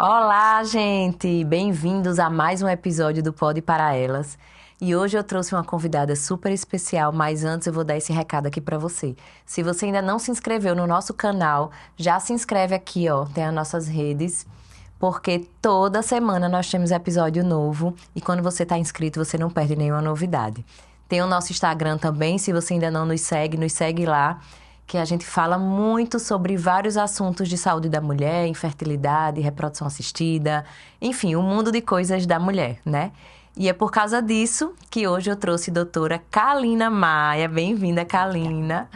Olá, gente! Bem-vindos a mais um episódio do Pode para Elas. E hoje eu trouxe uma convidada super especial, mas antes eu vou dar esse recado aqui para você. Se você ainda não se inscreveu no nosso canal, já se inscreve aqui, ó, tem as nossas redes, porque toda semana nós temos episódio novo e quando você está inscrito, você não perde nenhuma novidade. Tem o nosso Instagram também, se você ainda não nos segue lá, que a gente fala muito sobre vários assuntos de saúde da mulher, infertilidade, reprodução assistida, enfim, o mundo de coisas da mulher, né? E é por causa disso que hoje eu trouxe a doutora Kalina Maia. Bem-vinda, Kalina.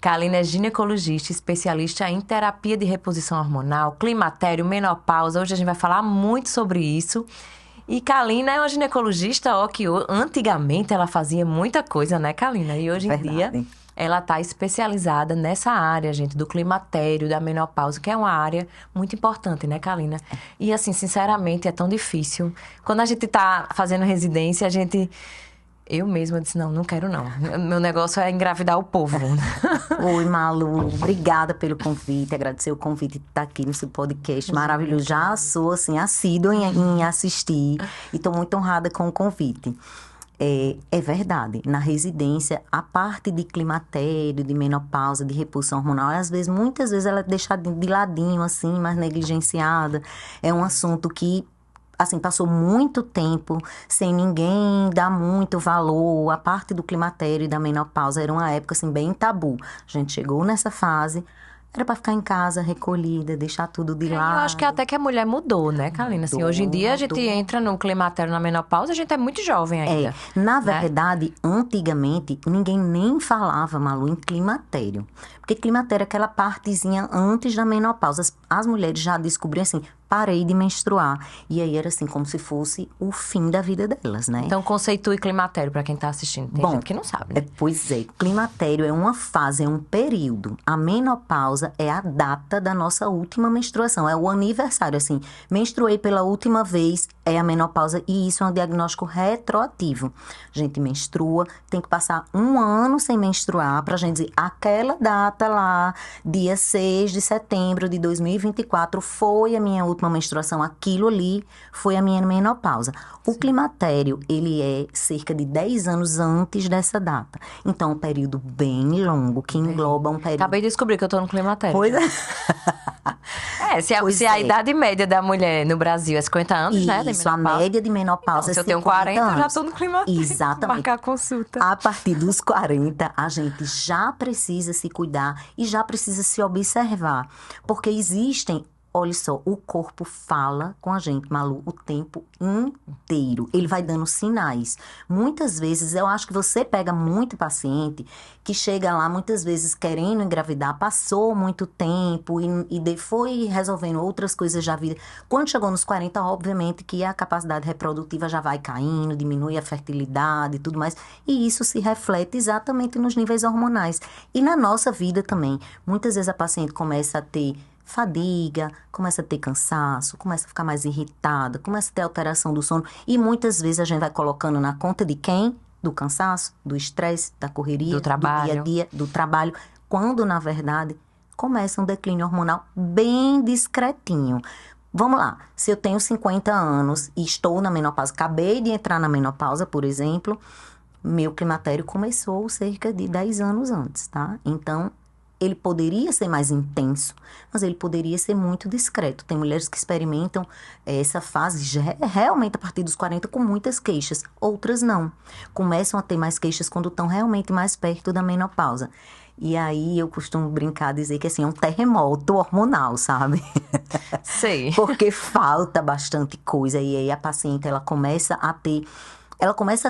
Kalina é ginecologista, especialista em terapia de reposição hormonal, climatério, menopausa. Hoje a gente vai falar muito sobre isso. E Kalina é uma ginecologista, ó, que antigamente ela fazia muita coisa, né, Kalina? E hoje em dia ela está especializada nessa área, gente, do climatério, da menopausa, que é uma área muito importante, né, Kalina? E, assim, sinceramente, é tão difícil. Quando a gente está fazendo residência, eu mesma disse, não quero não. Meu negócio é engravidar o povo. Oi, Malu. Obrigada pelo convite. Agradecer o convite de estar aqui no seu podcast maravilhoso. Já sou, assim, assídua em assistir e estou muito honrada com o convite. É verdade, na residência, a parte de climatério, de menopausa, de reposição hormonal, muitas vezes ela é deixada de ladinho, assim, mais negligenciada. É um assunto que, assim, passou muito tempo sem ninguém dar muito valor. A parte do climatério e da menopausa era uma época, assim, bem tabu. A gente chegou nessa fase, era para ficar em casa, recolhida, deixar tudo de lado. Eu acho que até que a mulher mudou, né, Kalina? Assim, hoje em dia a gente entra no climatério, na menopausa, a gente é muito jovem ainda. Na verdade, antigamente, ninguém nem falava, Malu, em climatério. Porque climatério é aquela partezinha antes da menopausa. As mulheres já descobriam assim, parei de menstruar. E aí era assim, como se fosse o fim da vida delas, né? Então, conceitue climatério para quem tá assistindo. Tem gente que não sabe, né? Pois é, climatério é uma fase, é um período. A menopausa é a data da nossa última menstruação, é o aniversário, assim. Menstruei pela última vez, é a menopausa, e isso é um diagnóstico retroativo. A gente menstrua, tem que passar 1 ano sem menstruar pra gente dizer, aquela data lá, dia 6 de setembro de 2024, foi a minha última menstruação, aquilo ali foi a minha menopausa. O climatério, ele é cerca de 10 anos antes dessa data. Então, é um período bem longo, que engloba um período... Acabei de descobrir que eu tô no climatério. Pois é. Se a idade média da mulher no Brasil é 50 anos, né? Isso, a média de menopausa é 50 anos. Se eu tenho 40, eu já tô no climatério. Exatamente. Marcar consulta. A partir dos 40, a gente já precisa se cuidar e já precisa se observar. Porque existem... Olha só, o corpo fala com a gente, Malu, o tempo inteiro. Ele vai dando sinais. Muitas vezes, eu acho que você pega muito paciente que chega lá, muitas vezes, querendo engravidar, passou muito tempo e foi resolvendo outras coisas da vida. Quando chegou nos 40, obviamente que a capacidade reprodutiva já vai caindo, diminui a fertilidade e tudo mais. E isso se reflete exatamente nos níveis hormonais. E na nossa vida também. Muitas vezes a paciente começa a ter fadiga, começa a ter cansaço, começa a ficar mais irritada, começa a ter alteração do sono. E muitas vezes a gente vai colocando na conta de quem? Do cansaço, do estresse, da correria, do trabalho. Do dia a dia, do trabalho. Quando, na verdade, começa um declínio hormonal bem discretinho. Vamos lá, se eu tenho 50 anos e estou na menopausa, acabei de entrar na menopausa, por exemplo, meu climatério começou cerca de 10 anos antes, tá? Então, ele poderia ser mais intenso, mas ele poderia ser muito discreto. Tem mulheres que experimentam essa fase realmente a partir dos 40 com muitas queixas. Outras não. Começam a ter mais queixas quando estão realmente mais perto da menopausa. E aí eu costumo brincar, dizer que assim, é um terremoto hormonal, sabe? Sei. Porque falta bastante coisa. E aí a paciente, ela começa a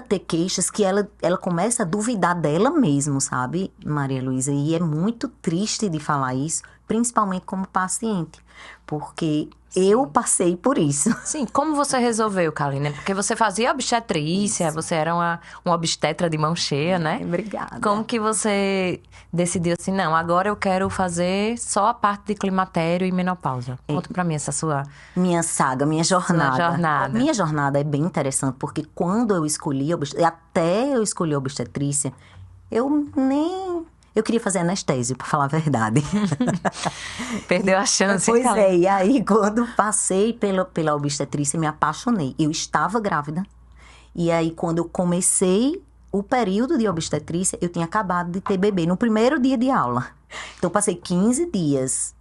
ter queixas que ela começa a duvidar dela mesma, sabe, Maria Luísa? E é muito triste de falar isso, principalmente como paciente, porque eu passei por isso. Sim, como você resolveu, Kalina? Porque você fazia obstetrícia, você era uma obstetra de mão cheia, né? Obrigada. Como que você decidiu assim, não, agora eu quero fazer só a parte de climatério e menopausa? Conta pra mim essa sua... Minha saga, minha jornada. Sua jornada. Minha jornada é bem interessante, porque quando eu escolhi até eu escolhi a obstetrícia, eu Eu queria fazer anestésio, pra falar a verdade. Perdeu a chance. Pois então. é, e aí quando passei pela obstetrícia, me apaixonei. Eu estava grávida. E aí quando eu comecei o período de obstetrícia, eu tinha acabado de ter bebê no primeiro dia de aula. Então, eu passei 15 dias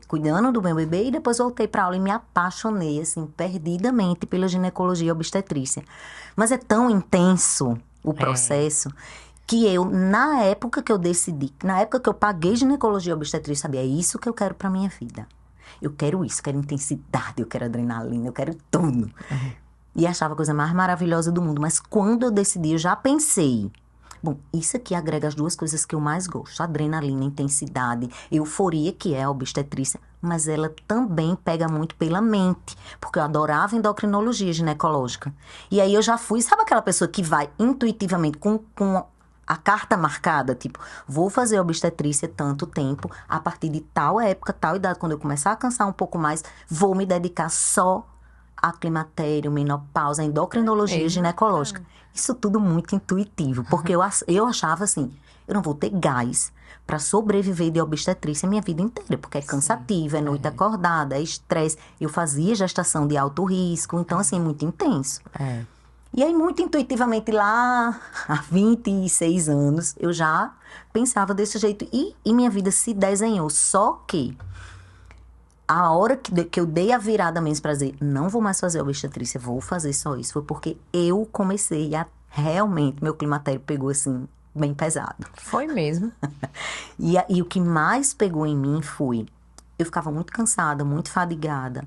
cuidando do meu bebê e depois voltei para aula e me apaixonei, assim, perdidamente pela ginecologia e obstetrícia. Mas é tão intenso o processo que eu, na época que eu decidi, na época que eu paguei ginecologia e obstetrícia, sabia, é isso que eu quero para minha vida. Eu quero isso, eu quero intensidade, eu quero adrenalina, eu quero tudo. E achava a coisa mais maravilhosa do mundo. Mas quando eu decidi, eu já pensei... Bom, isso aqui agrega as duas coisas que eu mais gosto. Adrenalina, intensidade, euforia, que é a obstetrícia. Mas ela também pega muito pela mente. Porque eu adorava endocrinologia ginecológica. E aí eu já fui... Sabe aquela pessoa que vai intuitivamente com a carta marcada? Tipo, vou fazer obstetrícia tanto tempo. A partir de tal época, tal idade, quando eu começar a cansar um pouco mais, vou me dedicar só a climatério, menopausa, endocrinologia ginecológica. Isso tudo muito intuitivo, porque eu achava assim, eu não vou ter gás para sobreviver de obstetrícia a minha vida inteira, porque é cansativo, é noite acordada, é estresse. Eu fazia gestação de alto risco, então assim, muito intenso. E aí, muito intuitivamente, lá há 26 anos, eu já pensava desse jeito. E minha vida se desenhou, só que... A hora que eu dei a virada mesmo pra dizer, não vou mais fazer obstetrícia, vou fazer só isso, foi porque eu comecei a realmente, meu climatério pegou assim, bem pesado. Foi mesmo. E o que mais pegou em mim foi, eu ficava muito cansada, muito fadigada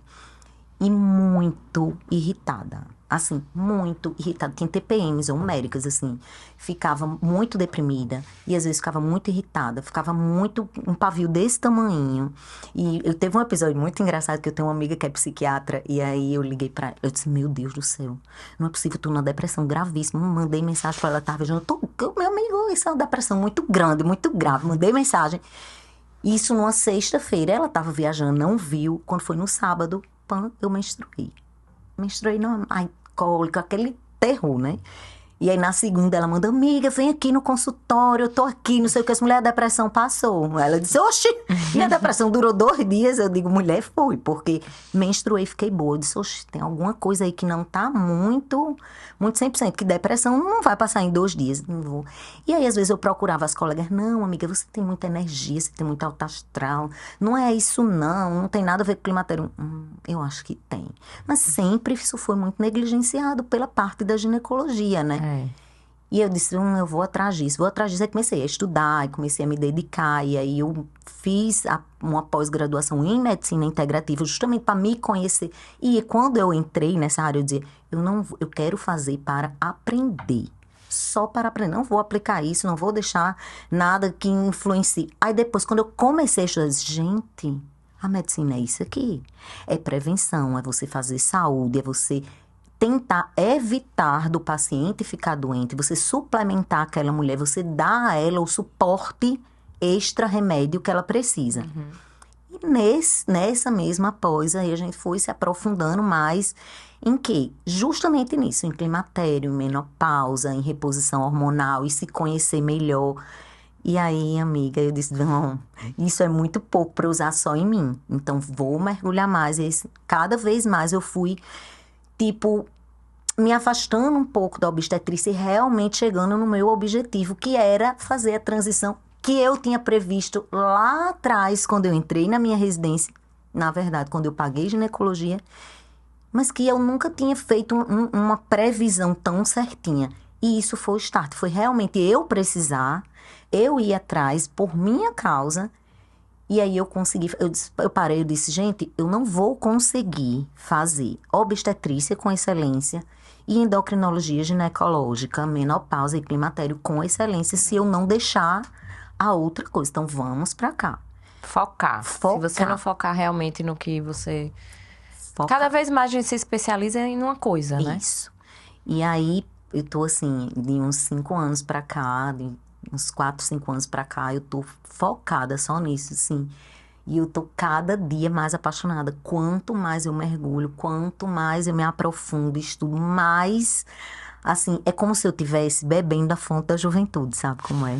e muito irritada. Assim, muito irritada. Tinha TPMs homéricas, assim. Ficava muito deprimida e às vezes ficava muito irritada. Ficava muito, um pavio desse tamanho. E eu teve um episódio muito engraçado que eu tenho uma amiga que é psiquiatra e aí eu liguei pra ela. Eu disse, meu Deus do céu, não é possível, eu tô numa depressão gravíssima. Mandei mensagem pra ela, tava vejando, meu amigo, isso é uma depressão muito grande, muito grave. Mandei mensagem. Isso numa sexta-feira, ela tava viajando, não viu. Quando foi no sábado, pã, eu menstruei. Menstruei, não, ai, cólica, aquele terror, né? E aí, na segunda, ela manda, amiga, vem aqui no consultório, eu tô aqui, não sei o que, essa mulher, a depressão passou. Ela disse, oxi, e a depressão durou 2 dias. Eu digo, mulher, foi, porque menstruei, fiquei boa. Eu disse, oxi, tem alguma coisa aí que não tá muito 100%, que depressão não vai passar em 2 dias, não vou. E aí, às vezes, eu procurava as colegas, não, amiga, você tem muita energia, você tem muito alto astral, não é isso não tem nada a ver com climatério. Eu acho que tem. Mas sempre isso foi muito negligenciado pela parte da ginecologia, né? E eu disse, eu vou atrás disso. Aí comecei a estudar, e comecei a me dedicar. E aí eu fiz uma pós-graduação em medicina integrativa, justamente para me conhecer. E quando eu entrei nessa área, eu dizia, eu quero fazer para aprender. Só para aprender. Não vou aplicar isso, não vou deixar nada que influencie. Aí depois, quando eu comecei a estudar, eu disse, gente, a medicina é isso aqui. É prevenção, é você fazer saúde, é você tentar evitar do paciente ficar doente, você suplementar aquela mulher, você dar a ela o suporte extra remédio que ela precisa. E nessa mesma pós, aí a gente foi se aprofundando mais em quê? Justamente nisso, em climatério, em menopausa, em reposição hormonal e se conhecer melhor. E aí, amiga, eu disse, não, isso é muito pouco para usar só em mim. Então, vou mergulhar mais. E cada vez mais eu fui tipo, me afastando um pouco da obstetrícia e realmente chegando no meu objetivo, que era fazer a transição que eu tinha previsto lá atrás, quando eu entrei na minha residência, na verdade, quando eu paguei ginecologia, mas que eu nunca tinha feito uma previsão tão certinha. E isso foi o start, foi realmente eu precisar, eu ir atrás por minha causa. E aí eu consegui, eu parei, eu disse, gente, eu não vou conseguir fazer obstetrícia com excelência e endocrinologia ginecológica, menopausa e climatério com excelência se eu não deixar a outra coisa. Então, vamos pra cá. Focar. Se você não focar realmente no que você... Cada vez mais a gente se especializa em uma coisa, né? Isso. E aí, eu tô assim, de uns 5 anos pra cá, uns 4, 5 anos pra cá, eu tô focada só nisso, assim. E eu tô cada dia mais apaixonada. Quanto mais eu mergulho, quanto mais eu me aprofundo, estudo, mais Assim, é como se eu estivesse bebendo a fonte da juventude, sabe como é?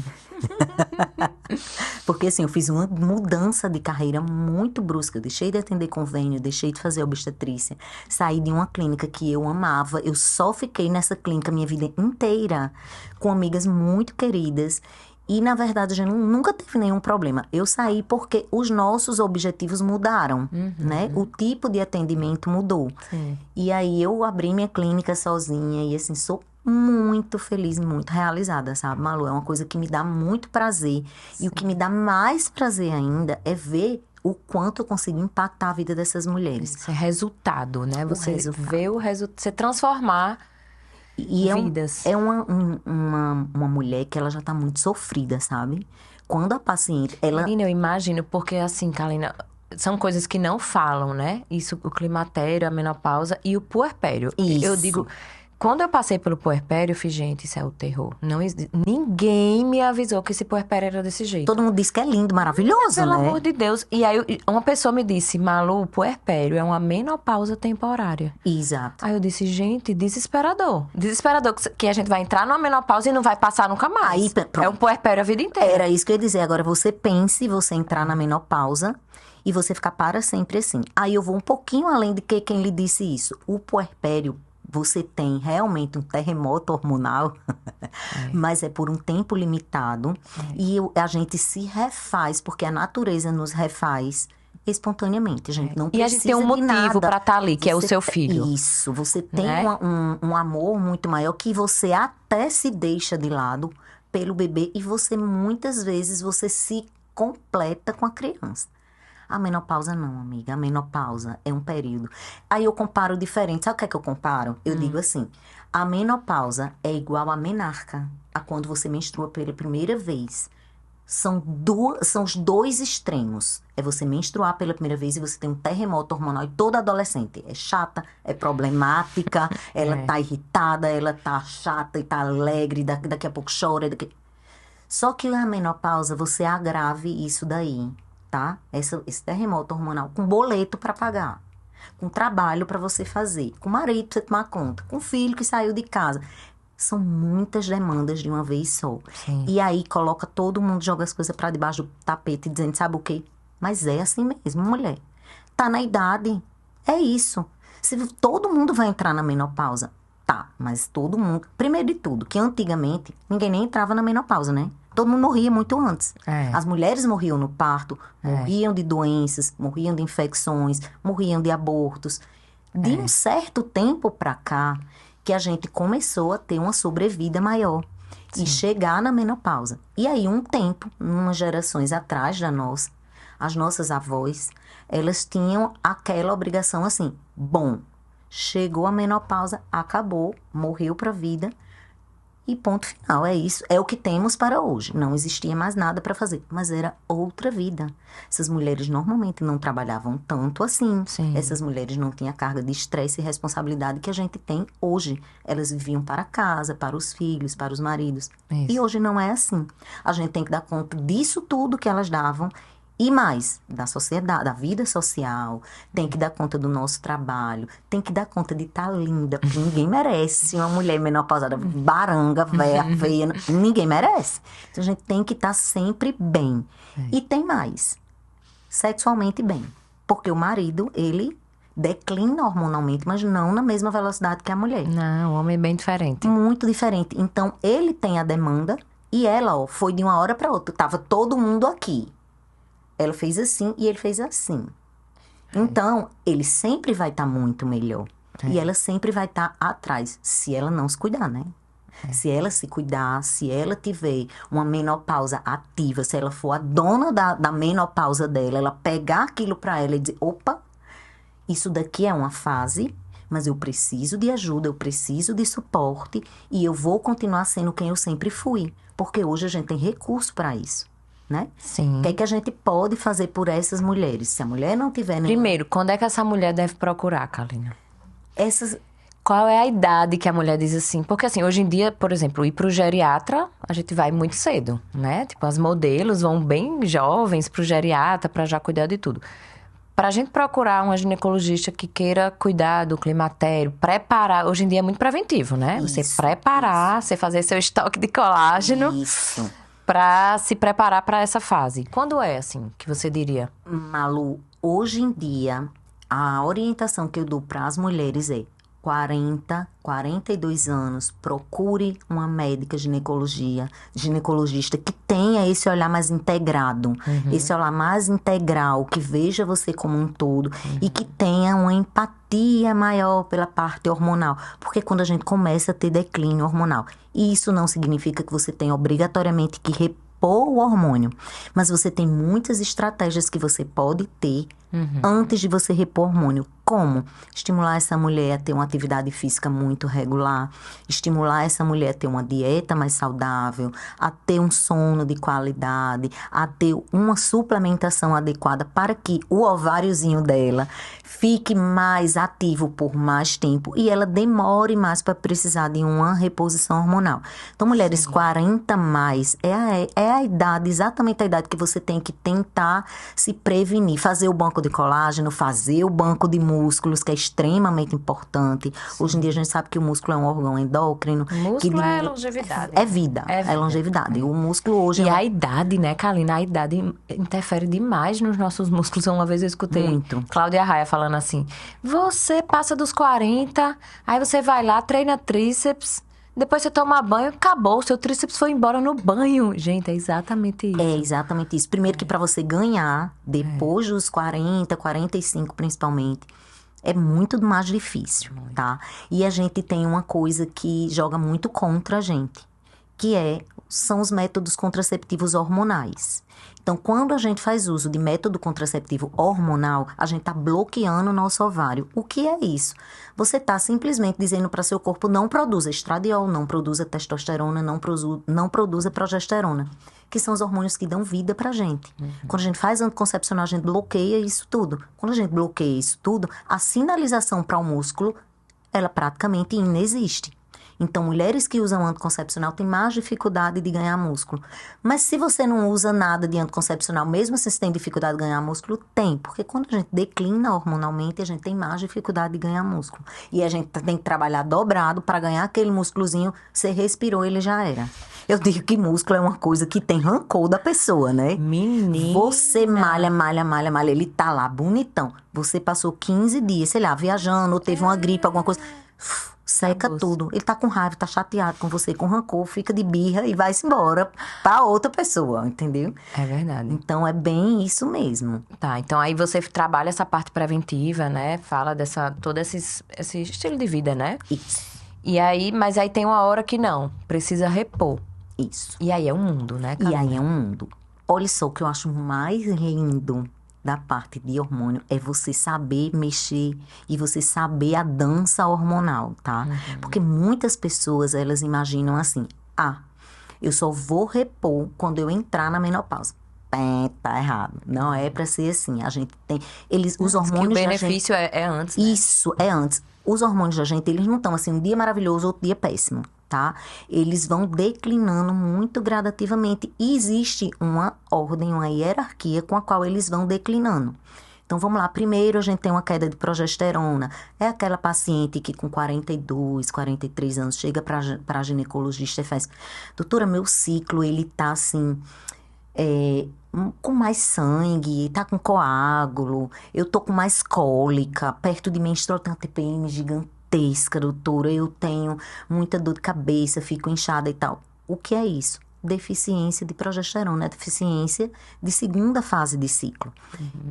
Porque assim, eu fiz uma mudança de carreira muito brusca. Eu deixei de atender convênio, deixei de fazer obstetrícia. Saí de uma clínica que eu amava. Eu só fiquei nessa clínica minha vida inteira, com amigas muito queridas. E, na verdade, a gente nunca teve nenhum problema. Eu saí porque os nossos objetivos mudaram, né? O tipo de atendimento mudou. Sim. E aí, eu abri minha clínica sozinha e, assim, sou muito feliz, muito realizada, sabe, Malu? É uma coisa que me dá muito prazer. E o que me dá mais prazer ainda é ver o quanto eu consigo impactar a vida dessas mulheres. Isso é resultado, né? Você resultado. vê o resultado, você transformar E vidas. é uma mulher que ela já tá muito sofrida, sabe? Quando a paciente, ela... Menina, eu imagino, porque assim, Kalina, são coisas que não falam, né? Isso, o climatério, a menopausa e o puerpério. Eu Isso. digo, quando eu passei pelo puerpério, eu fiz, gente, isso é o terror. Ninguém me avisou que esse puerpério era desse jeito. Todo mundo diz que é lindo, maravilhoso, Pelo né? amor de Deus. E aí, uma pessoa me disse, Malu, o puerpério é uma menopausa temporária. Exato. Aí eu disse, gente, desesperador. Desesperador que a gente vai entrar numa menopausa e não vai passar nunca mais. Aí, pronto. É um puerpério a vida inteira. Era isso que eu ia dizer. Agora, você pense você entrar na menopausa e você ficar para sempre assim. Aí eu vou um pouquinho além de que quem lhe disse isso. O puerpério, você tem realmente um terremoto hormonal, mas é por um tempo limitado. E a gente se refaz, porque a natureza nos refaz espontaneamente. A gente não E a precisa gente tem um de nada. motivo pra estar ali, que é o Você seu te- filho. Isso, você tem Né? um amor muito maior que você até se deixa de lado pelo bebê e você muitas vezes você se completa com a criança. A menopausa não, amiga. A menopausa é um período. Aí eu comparo diferente. Sabe o que é que eu comparo? Eu digo assim, a menopausa é igual a menarca, a quando você menstrua pela primeira vez. São os dois extremos. É você menstruar pela primeira vez e você tem um terremoto hormonal. E toda adolescente é chata, é problemática, ela tá irritada, ela tá chata e tá alegre, daqui a pouco chora. Só que a menopausa, você agrave isso daí, tá? Esse terremoto hormonal com boleto para pagar, com trabalho para você fazer, com marido pra você tomar conta, com filho que saiu de casa. São muitas demandas de uma vez só. Sim. E aí coloca todo mundo, joga as coisas para debaixo do tapete, dizendo, sabe o quê? Mas é assim mesmo, mulher. Tá na idade, é isso. Se todo mundo vai entrar na menopausa, tá, mas todo mundo... Primeiro de tudo, que antigamente ninguém nem entrava na menopausa, né? Todo mundo morria muito antes. É. As mulheres morriam no parto, morriam de doenças, morriam de infecções, morriam de abortos. De um certo tempo pra cá, que a gente começou a ter uma sobrevida maior e chegar na menopausa. E aí, um tempo, umas gerações atrás da nossa, as nossas avós, elas tinham aquela obrigação assim, bom, chegou a menopausa, acabou, morreu pra vida e ponto final, é isso, é o que temos para hoje. Não existia mais nada para fazer, mas era outra vida. Essas mulheres normalmente não trabalhavam tanto assim. Sim. Essas mulheres não tinham a carga de estresse e responsabilidade que a gente tem hoje. Elas viviam para casa, para os filhos, para os maridos. Isso. E hoje não é assim. A gente tem que dar conta disso tudo que elas davam e mais, da sociedade, da vida social, tem que dar conta do nosso trabalho, tem que dar conta de estar linda, porque ninguém merece uma mulher menopausada, baranga, véia, feia, ninguém merece. Então a gente tem que estar sempre bem. E tem mais, sexualmente bem, porque o marido, ele declina hormonalmente, mas não na mesma velocidade que a mulher. Não, o homem é bem diferente. Muito diferente. Então ele tem a demanda e ela, ó, foi de uma hora para outra, tava todo mundo aqui. Ela fez assim e ele fez assim. Então, ele sempre vai estar muito melhor. E ela sempre vai estar atrás, se ela não se cuidar, né? Se ela se cuidar, se ela tiver uma menopausa ativa, se ela for a dona da menopausa dela, ela pegar aquilo pra ela e dizer, opa, isso daqui é uma fase, mas eu preciso de ajuda, eu preciso de suporte e eu vou continuar sendo quem eu sempre fui. Porque hoje a gente tem recurso pra isso. Né? Sim. O que é que a gente pode fazer por essas mulheres? Se a mulher não tiver... Primeiro, quando é que essa mulher deve procurar, Kalina? Essas... Qual é a idade que a mulher diz assim? Porque assim, hoje em dia, por exemplo, ir pro geriatra, a gente vai muito cedo, né? Tipo, as modelos vão bem jovens pro geriatra pra já cuidar de tudo. Pra gente procurar uma ginecologista que queira cuidar do climatério, preparar, hoje em dia é muito preventivo, né? Você preparar, você fazer seu estoque de colágeno pra se preparar pra essa fase. Quando é assim, que você diria? Malu, hoje em dia, a orientação que eu dou para as mulheres é 40, 42 anos, procure uma médica ginecologista que tenha esse olhar mais integrado, esse olhar mais integral, que veja você como um todo e que tenha uma empatia maior pela parte hormonal. Porque quando a gente começa a ter declínio hormonal, isso não significa que você tenha obrigatoriamente que repor o hormônio, mas você tem muitas estratégias que você pode ter antes de você repor hormônio. Como? Estimular essa mulher a ter uma atividade física muito regular, estimular essa mulher a ter uma dieta mais saudável, a ter um sono de qualidade, a ter uma suplementação adequada para que o ováriozinho dela fique mais ativo por mais tempo e ela demore mais para precisar de uma reposição hormonal. Então, mulheres 40 mais é a idade, exatamente a idade que você tem que tentar se prevenir, fazer o banco de colágeno, fazer o banco de músculos, que é extremamente importante. Hoje em dia a gente sabe que o músculo é um órgão endócrino. O músculo é longevidade. É vida, é longevidade. O músculo hoje E a idade, né, Kalina? A idade interfere demais nos nossos músculos. Uma vez eu escutei Muito. Cláudia Raia falando assim, você passa dos 40, aí você vai lá, treina tríceps, depois você toma banho, acabou, o seu tríceps foi embora no banho. Gente, é exatamente isso. É exatamente isso. Primeiro que para você ganhar, depois dos 40, 45 principalmente, é muito mais difícil, tá? E a gente tem uma coisa que joga muito contra a gente, que são os métodos contraceptivos hormonais. Então, quando a gente faz uso de método contraceptivo hormonal, a gente está bloqueando o nosso ovário. O que é isso? Você está simplesmente dizendo para seu corpo não produza estradiol, não produza testosterona, não produza progesterona, que são os hormônios que dão vida pra gente. Quando a gente faz anticoncepcional, a gente bloqueia isso tudo. Quando a gente bloqueia isso tudo, a sinalização para o músculo, ela praticamente inexiste. Então, mulheres que usam anticoncepcional têm mais dificuldade de ganhar músculo. Mas se você não usa nada de anticoncepcional, mesmo se você tem dificuldade de ganhar músculo, tem. Porque quando a gente declina hormonalmente, a gente tem mais dificuldade de ganhar músculo. E a gente tem que trabalhar dobrado para ganhar aquele músculozinho. Você respirou, ele já era. Eu digo que músculo é uma coisa que tem rancor da pessoa, né? Menina! Você malha, ele tá lá bonitão. Você passou 15 dias, sei lá, viajando, ou teve uma gripe, alguma coisa... Seca tudo. Ele tá com raiva, tá chateado com você, com rancor, fica de birra e vai-se embora pra outra pessoa, entendeu? É verdade. Então, é bem isso mesmo. Tá, então aí você trabalha essa parte preventiva, né? Fala todo esse estilo de vida, né? Isso. E aí, mas aí tem uma hora que não, precisa repor. Isso. E aí é um mundo, né, E aí é um mundo. Olha só, o que eu acho mais lindo da parte de hormônio é você saber mexer e você saber a dança hormonal, tá? Porque muitas pessoas, elas imaginam assim, eu só vou repor quando eu entrar na menopausa. Tá errado. Não é pra ser assim. A gente tem... os hormônios que o benefício é antes, né? Isso, é antes. Os hormônios da gente, eles não estão assim, um dia maravilhoso, outro dia péssimo, tá? Eles vão declinando muito gradativamente. E existe uma ordem, uma hierarquia com a qual eles vão declinando. Então, vamos lá. Primeiro, a gente tem uma queda de progesterona. É aquela paciente que com 42, 43 anos chega para a ginecologista e faz: doutora, meu ciclo, ele tá assim... com mais sangue, tá com coágulo, eu tô com mais cólica, perto de menstruação, tem uma TPM gigantesca, doutora, eu tenho muita dor de cabeça, fico inchada e tal. O que é isso? Deficiência de progesterona, deficiência de segunda fase de ciclo.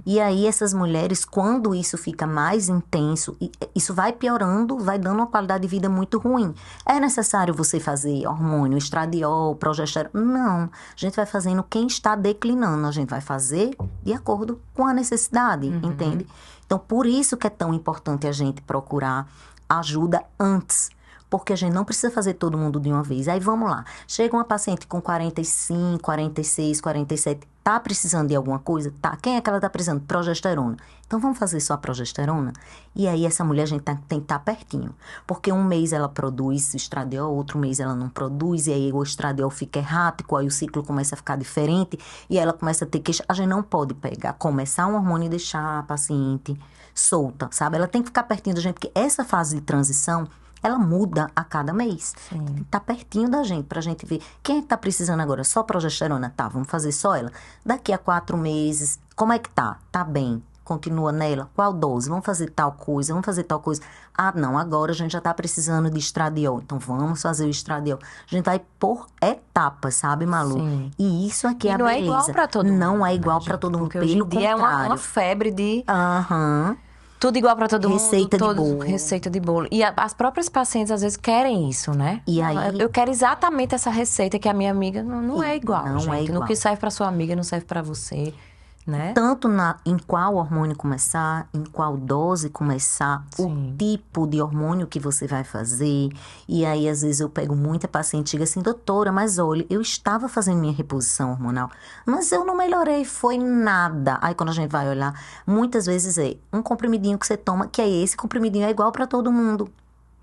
E aí essas mulheres, quando isso fica mais intenso, isso vai piorando, vai dando uma qualidade de vida muito ruim. É necessário você fazer hormônio, estradiol, progesterona? Não. A gente vai fazendo quem está declinando, a gente vai fazer de acordo com a necessidade, entende? Então, por isso que é tão importante a gente procurar ajuda antes. Porque a gente não precisa fazer todo mundo de uma vez. Aí vamos lá. Chega uma paciente com 45, 46, 47, tá precisando de alguma coisa? Tá. Quem é que ela tá precisando? Progesterona. Então, vamos fazer só a progesterona? E aí, essa mulher, a gente tem que estar pertinho. Porque um mês ela produz estradiol, outro mês ela não produz, e aí o estradiol fica errático, aí o ciclo começa a ficar diferente, e ela começa a ter queixa. A gente não pode pegar, começar um hormônio e deixar a paciente solta, sabe? Ela tem que ficar pertinho da gente, porque essa fase de transição, ela muda a cada mês. Sim. Tem que estar pertinho da gente, pra gente ver. Quem é que tá precisando agora? Só progesterona? Tá, vamos fazer só ela. Daqui a 4 meses, como é que tá? Tá bem. Continua nela? Qual dose? Vamos fazer tal coisa, vamos fazer tal coisa. Ah, não, agora a gente já tá precisando de estradiol. Então, vamos fazer o estradiol. A gente vai por etapas, sabe, Malu? Sim. E isso aqui é E a não beleza. é igual pra todo mundo. Não é igual né, pra gente? todo mundo, Porque hoje pelo em dia é uma contrário. febre de... Aham. Tudo igual pra todo Receita de mundo. bolo. Receita de bolo. E as próprias pacientes, às vezes, querem isso, né? E aí- Eu quero exatamente essa receita que a minha amiga... Não é igual, não é gente. igual. No que serve pra sua amiga, não serve pra você, né? Tanto em qual hormônio começar, em qual dose começar, Sim. o tipo de hormônio que você vai fazer. E aí, às vezes, eu pego muita paciente e digo assim, doutora, mas olha, eu estava fazendo minha reposição hormonal, mas eu não melhorei, foi nada. Aí, quando a gente vai olhar, muitas vezes é um comprimidinho que você toma, que é esse comprimidinho, é igual para todo mundo.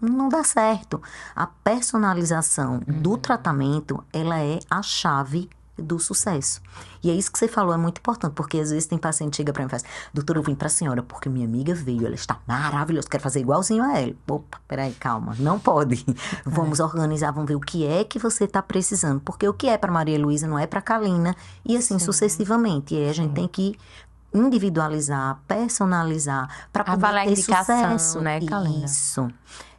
Não dá certo. A personalização do tratamento, ela é a chave do sucesso. E é isso que você falou, é muito importante, porque às vezes tem paciente que chega pra mim e faz, doutora, eu vim pra senhora porque minha amiga veio, ela está maravilhosa, quero fazer igualzinho a ela. Opa, peraí, calma, não pode. Vamos organizar, vamos ver o que é que você tá precisando, porque o que é pra Maria Luísa não é pra Kalina, e assim sucessivamente. E aí a gente tem que individualizar, personalizar, para poder Avaliar a ter indicação, sucesso. né, Kalina? Isso.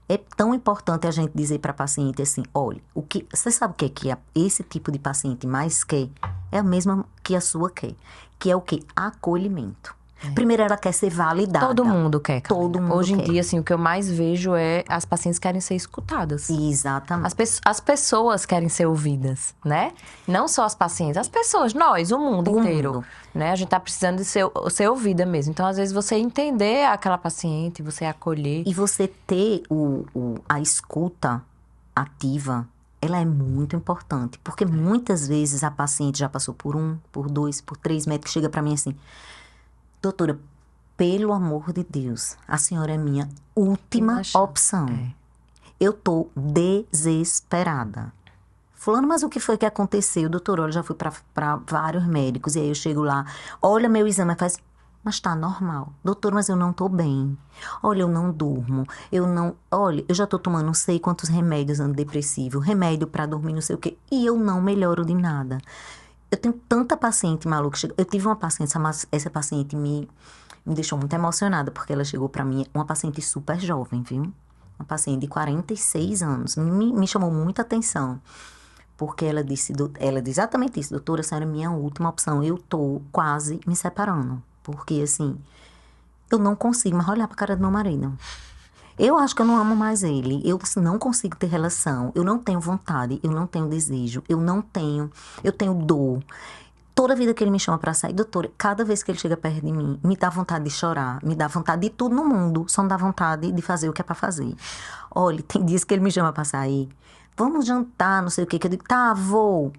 É tão importante a gente dizer para paciente assim, olha, você sabe o que é que esse tipo de paciente mais quer? É a mesma que a sua quer. Que é o quê? Acolhimento. Primeiro, ela quer ser validada. Todo mundo quer, Kalina. Todo mundo Hoje em quer. dia, assim, o que eu mais vejo é as pacientes querem ser escutadas. Exatamente. As pessoas querem ser ouvidas, né? Não só as pacientes, as pessoas, nós, o mundo O inteiro. mundo. Né? A gente tá precisando de ser ouvida mesmo. Então, às vezes, você entender aquela paciente, você acolher. E você ter a escuta ativa, ela é muito importante. Porque muitas vezes a paciente já passou por 1, por 2, por 3 médicos, chega para mim assim, doutora, pelo amor de Deus, a senhora é minha última opção. Eu tô desesperada. Fulano, mas o que foi que aconteceu? Doutor, olha, já fui para vários médicos. E aí eu chego lá, olha meu exame, faz... Mas tá normal. Doutor, mas eu não tô bem. Olha, eu não durmo. Olha, eu já tô tomando não sei quantos remédios antidepressivos. Remédio para dormir, não sei o quê. E eu não melhoro de nada. Eu tenho tanta paciente maluca. Eu tive uma paciente, essa paciente me deixou muito emocionada. Porque ela chegou para mim, uma paciente super jovem, viu? Uma paciente de 46 anos. Me chamou muita atenção. Porque ela disse exatamente isso. Doutora, essa era a minha última opção. Eu tô quase me separando. Porque, assim, eu não consigo mais olhar pra cara do meu marido. Eu acho que eu não amo mais ele. Eu assim, não consigo ter relação. Eu não tenho vontade. Eu não tenho desejo. Eu tenho dor. Toda vida que ele me chama pra sair, doutora, cada vez que ele chega perto de mim, me dá vontade de chorar. Me dá vontade de tudo no mundo. Só me dá vontade de fazer o que é pra fazer. Olha, tem dias que ele me chama pra sair. Vamos jantar, não sei o quê. Que eu digo, tá, vou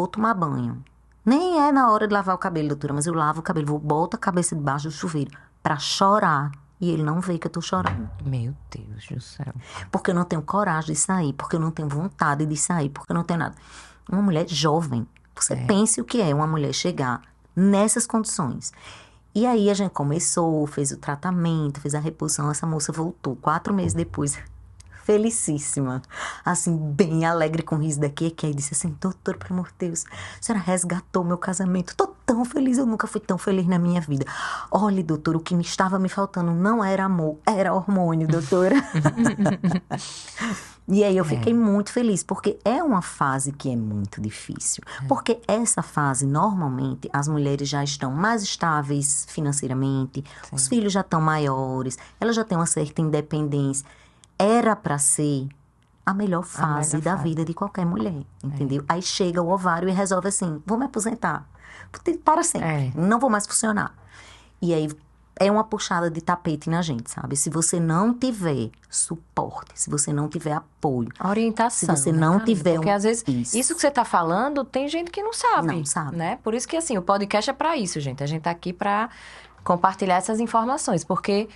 tomar banho. Nem é na hora de lavar o cabelo, doutora, mas eu lavo o cabelo, boto a cabeça debaixo do chuveiro pra chorar. E ele não vê que eu tô chorando. Meu Deus do céu. Porque eu não tenho coragem de sair, porque eu não tenho vontade de sair, porque eu não tenho nada. Uma mulher jovem, você pense o que é uma mulher chegar nessas condições. E aí a gente começou, fez o tratamento, fez a reposição, essa moça voltou 4 meses depois, felicíssima, assim, bem alegre, com o riso daqui e aqui. Aí disse assim, doutor, pelo amor de Deus, a senhora resgatou meu casamento, tô tão feliz, eu nunca fui tão feliz na minha vida. Olha, doutor, o que estava me faltando não era amor, era hormônio, doutora. E aí eu fiquei muito feliz, porque é uma fase que é muito difícil. Porque essa fase, normalmente, as mulheres já estão mais estáveis financeiramente, os filhos já estão maiores, elas já têm uma certa independência. Era para ser a melhor fase da vida de qualquer mulher, entendeu? Aí chega o ovário e resolve assim, vou me aposentar. Para sempre, não vou mais funcionar. E aí é uma puxada de tapete na gente, sabe? Se você não tiver suporte, se você não tiver apoio, Orientação. se você não tiver Porque às vezes isso que você tá falando, tem gente que não sabe. Não sabe. Né? Por isso que assim, o podcast é pra isso, gente. A gente tá aqui pra compartilhar essas informações, porque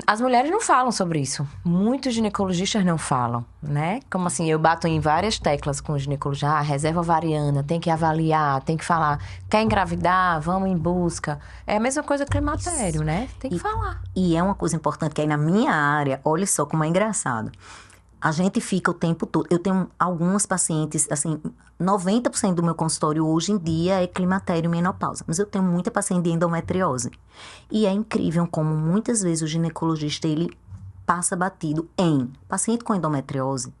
as mulheres não falam sobre isso. Muitos ginecologistas não falam, né? Como assim, eu bato em várias teclas com o ginecologista. Reserva ovariana, tem que avaliar, tem que falar. Quer engravidar? Vamos em busca. É a mesma coisa que climatério, né? Tem que falar. E é uma coisa importante que aí na minha área, olha só como é engraçado. A gente fica o tempo todo. Eu tenho algumas pacientes, assim, 90% do meu consultório hoje em dia é climatério e menopausa. Mas eu tenho muita paciente de endometriose. E é incrível como muitas vezes o ginecologista, ele passa batido em paciente com endometriose.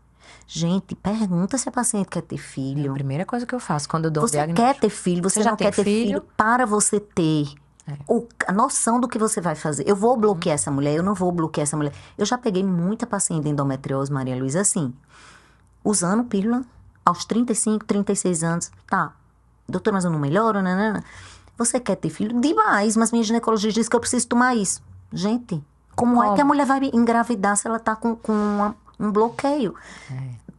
Gente, pergunta se a paciente quer ter filho. É a primeira coisa que eu faço quando eu dou Você diagnóstico. quer ter filho, você já não tem quer ter filho para você ter a noção do que você vai fazer. Eu vou bloquear essa mulher, eu não vou bloquear essa mulher. Eu já peguei muita paciente de endometriose, Maria Luísa, assim, usando pílula aos 35, 36 anos. Tá, doutora, mas eu não melhoro, né? Você quer ter filho? Demais, mas minha ginecologista disse que eu preciso tomar isso. Gente, como é que a mulher vai engravidar se ela tá com um bloqueio?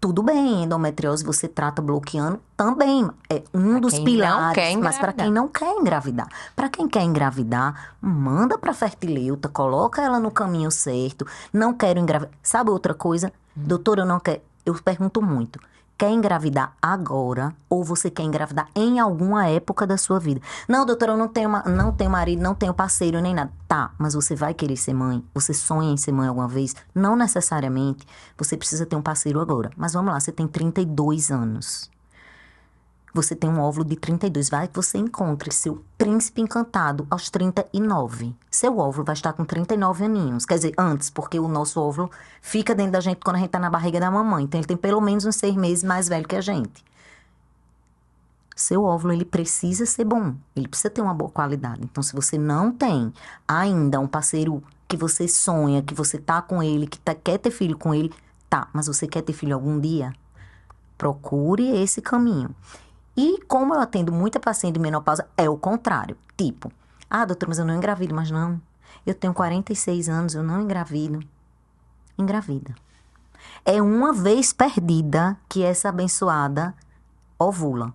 Tudo bem, endometriose você trata bloqueando também. É um dos pilares, mas para quem não quer engravidar. Para quem quer engravidar, manda para fertileuta, coloca ela no caminho certo. Não quero engravidar. Sabe outra coisa? Doutora, eu não quero. Eu pergunto muito. Quer engravidar agora ou você quer engravidar em alguma época da sua vida? Não, doutora, eu não tenho marido, não tenho parceiro nem nada. Tá, mas você vai querer ser mãe? Você sonha em ser mãe alguma vez? Não necessariamente. Você precisa ter um parceiro agora. Mas vamos lá, você tem 32 anos. Você tem um óvulo de 32. Vai que você encontre seu príncipe encantado aos 39. Seu óvulo vai estar com 39 aninhos. Quer dizer, antes, porque o nosso óvulo fica dentro da gente quando a gente tá na barriga da mamãe. Então, ele tem pelo menos uns 6 meses mais velho que a gente. Seu óvulo, ele precisa ser bom. Ele precisa ter uma boa qualidade. Então, se você não tem ainda um parceiro que você sonha, que você tá com ele, que quer ter filho com ele, tá, mas você quer ter filho algum dia? Procure esse caminho. E como eu atendo muita paciente de menopausa, é o contrário. Tipo, doutora, mas eu não engravido. Mas não, eu tenho 46 anos, eu não engravido. Engravida. É uma vez perdida que essa abençoada ovula.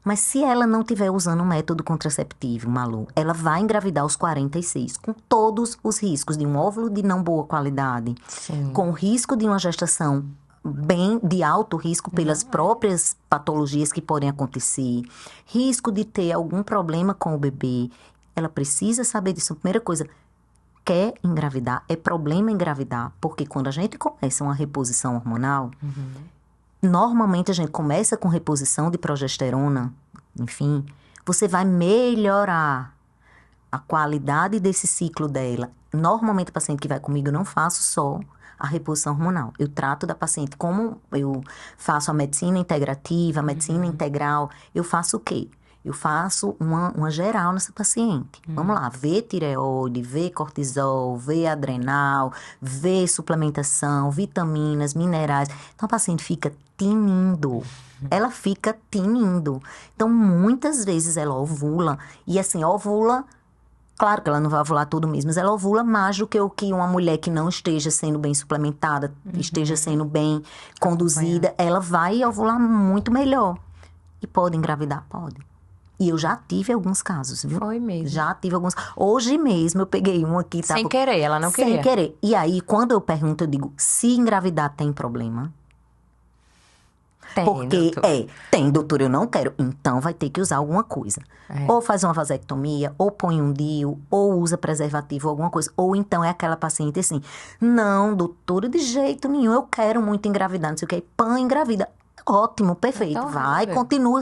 Mas se ela não estiver usando um método contraceptivo, Malu, ela vai engravidar aos 46, com todos os riscos de um óvulo de não boa qualidade, com o risco de uma gestação bem de alto risco pelas próprias patologias que podem acontecer, risco de ter algum problema com o bebê. Ela precisa saber disso. Primeira coisa, quer engravidar, é problema engravidar, porque quando a gente começa uma reposição hormonal, normalmente a gente começa com reposição de progesterona, enfim, você vai melhorar a qualidade desse ciclo dela. Normalmente a paciente que vai comigo, eu não faço só a reposição hormonal. Eu trato da paciente como eu faço a medicina integrativa, a medicina integral. Eu faço o quê? Eu faço uma geral nessa paciente. Vamos lá, vê tireoide, vê cortisol, vê adrenal, vê suplementação, vitaminas, minerais. Então, a paciente fica tinindo. Ela fica tinindo. Então, muitas vezes ela ovula. E assim, ovula... Claro que ela não vai ovular tudo mesmo, mas ela ovula mais do que o que uma mulher que não esteja sendo bem suplementada, esteja sendo bem conduzida, ela vai ovular muito melhor. E pode engravidar? Pode. E eu já tive alguns casos, viu? Foi mesmo. Já tive alguns. Hoje mesmo eu peguei um aqui. Sem querer, ela não queria. Sem querer. E aí, quando eu pergunto, eu digo, se engravidar tem problema? Tem, porque doutor. Tem, doutor, eu não quero. Então vai ter que usar alguma coisa. Ou faz uma vasectomia, ou põe um DIU, ou usa preservativo, alguma coisa. Ou então é aquela paciente assim, não, doutora, de jeito nenhum, eu quero muito engravidar, não sei o que. Pã, engravida. Ótimo, perfeito. Então, vai, continua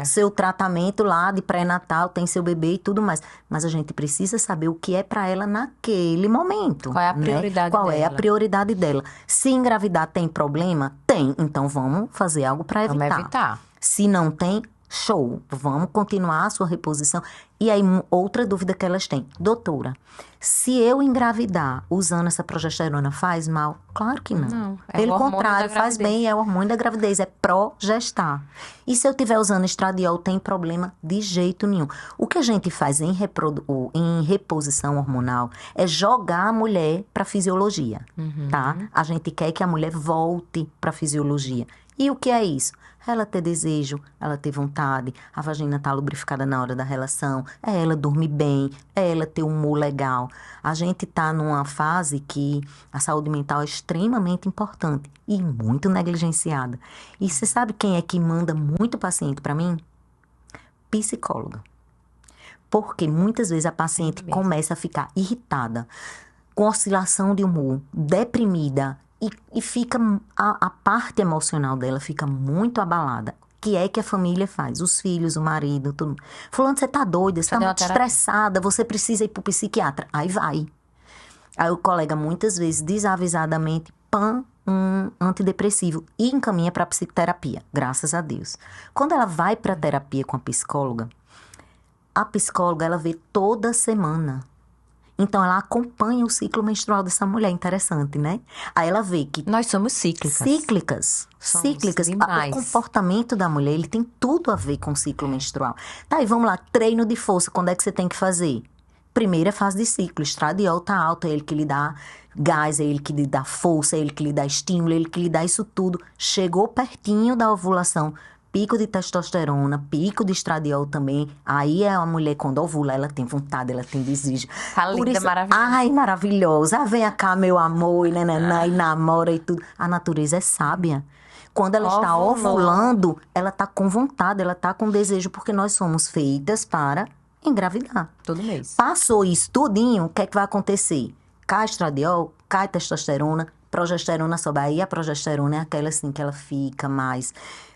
seu tratamento lá de pré-natal, tem seu bebê e tudo mais. Mas a gente precisa saber o que é para ela naquele momento. Qual é a prioridade dela? Qual é a prioridade dela? Se engravidar tem problema? Tem. Então vamos fazer algo para evitar. Vamos evitar. Se não tem, show, vamos continuar a sua reposição. E aí, outra dúvida que elas têm. Doutora, se eu engravidar usando essa progesterona, faz mal? Claro que não. Não, é Pelo o hormônio contrário, da faz gravidez. bem, é o hormônio da gravidez, é progestar. E se eu estiver usando estradiol, tem problema de jeito nenhum. O que a gente faz em reposição hormonal é jogar a mulher para a fisiologia, tá? A gente quer que a mulher volte para a fisiologia. E o que é isso? Ela ter desejo, ela ter vontade, a vagina tá lubrificada na hora da relação, é ela dormir bem, é ela ter um humor legal. A gente tá numa fase que a saúde mental é extremamente importante e muito negligenciada. E você sabe quem é que manda muito paciente para mim? Psicóloga. Porque muitas vezes a paciente mesmo. começa a ficar irritada, com oscilação de humor, deprimida, e fica a parte emocional dela fica muito abalada. Que é que a família faz? Os filhos, o marido, tudo. Fulano, você tá doida, você tá Cadê uma muito terapia? estressada, você precisa ir pro psiquiatra. Aí vai. Aí o colega, muitas vezes, desavisadamente, um antidepressivo e encaminha para psicoterapia, graças a Deus. Quando ela vai para terapia com a psicóloga, ela vê toda semana. Então, ela acompanha o ciclo menstrual dessa mulher, interessante, né? Aí ela vê que Nós somos cíclicas. Somos cíclicas. demais. O comportamento da mulher, ele tem tudo a ver com o ciclo menstrual. Tá, e vamos lá, treino de força, quando é que você tem que fazer? Primeira fase de ciclo, estradiol tá alto, é ele que lhe dá gás, é ele que lhe dá força, é ele que lhe dá estímulo, é ele que lhe dá isso tudo. Chegou pertinho da ovulação, pico de testosterona, pico de estradiol também. Aí é a mulher, quando ovula, ela tem vontade, ela tem desejo. Tá Por linda, isso, maravilhosa. ai, maravilhosa. Ah, vem cá, meu amor, e nananã, e namora e tudo. A natureza é sábia. Quando ela está Ovulou. ovulando, ela está com vontade, ela está com desejo, porque nós somos feitas para engravidar. Todo mês. Passou isso tudinho, o que é que vai acontecer? Cai estradiol, cai testosterona, progesterona sobe. Aí a progesterona é aquela assim que ela fica mais...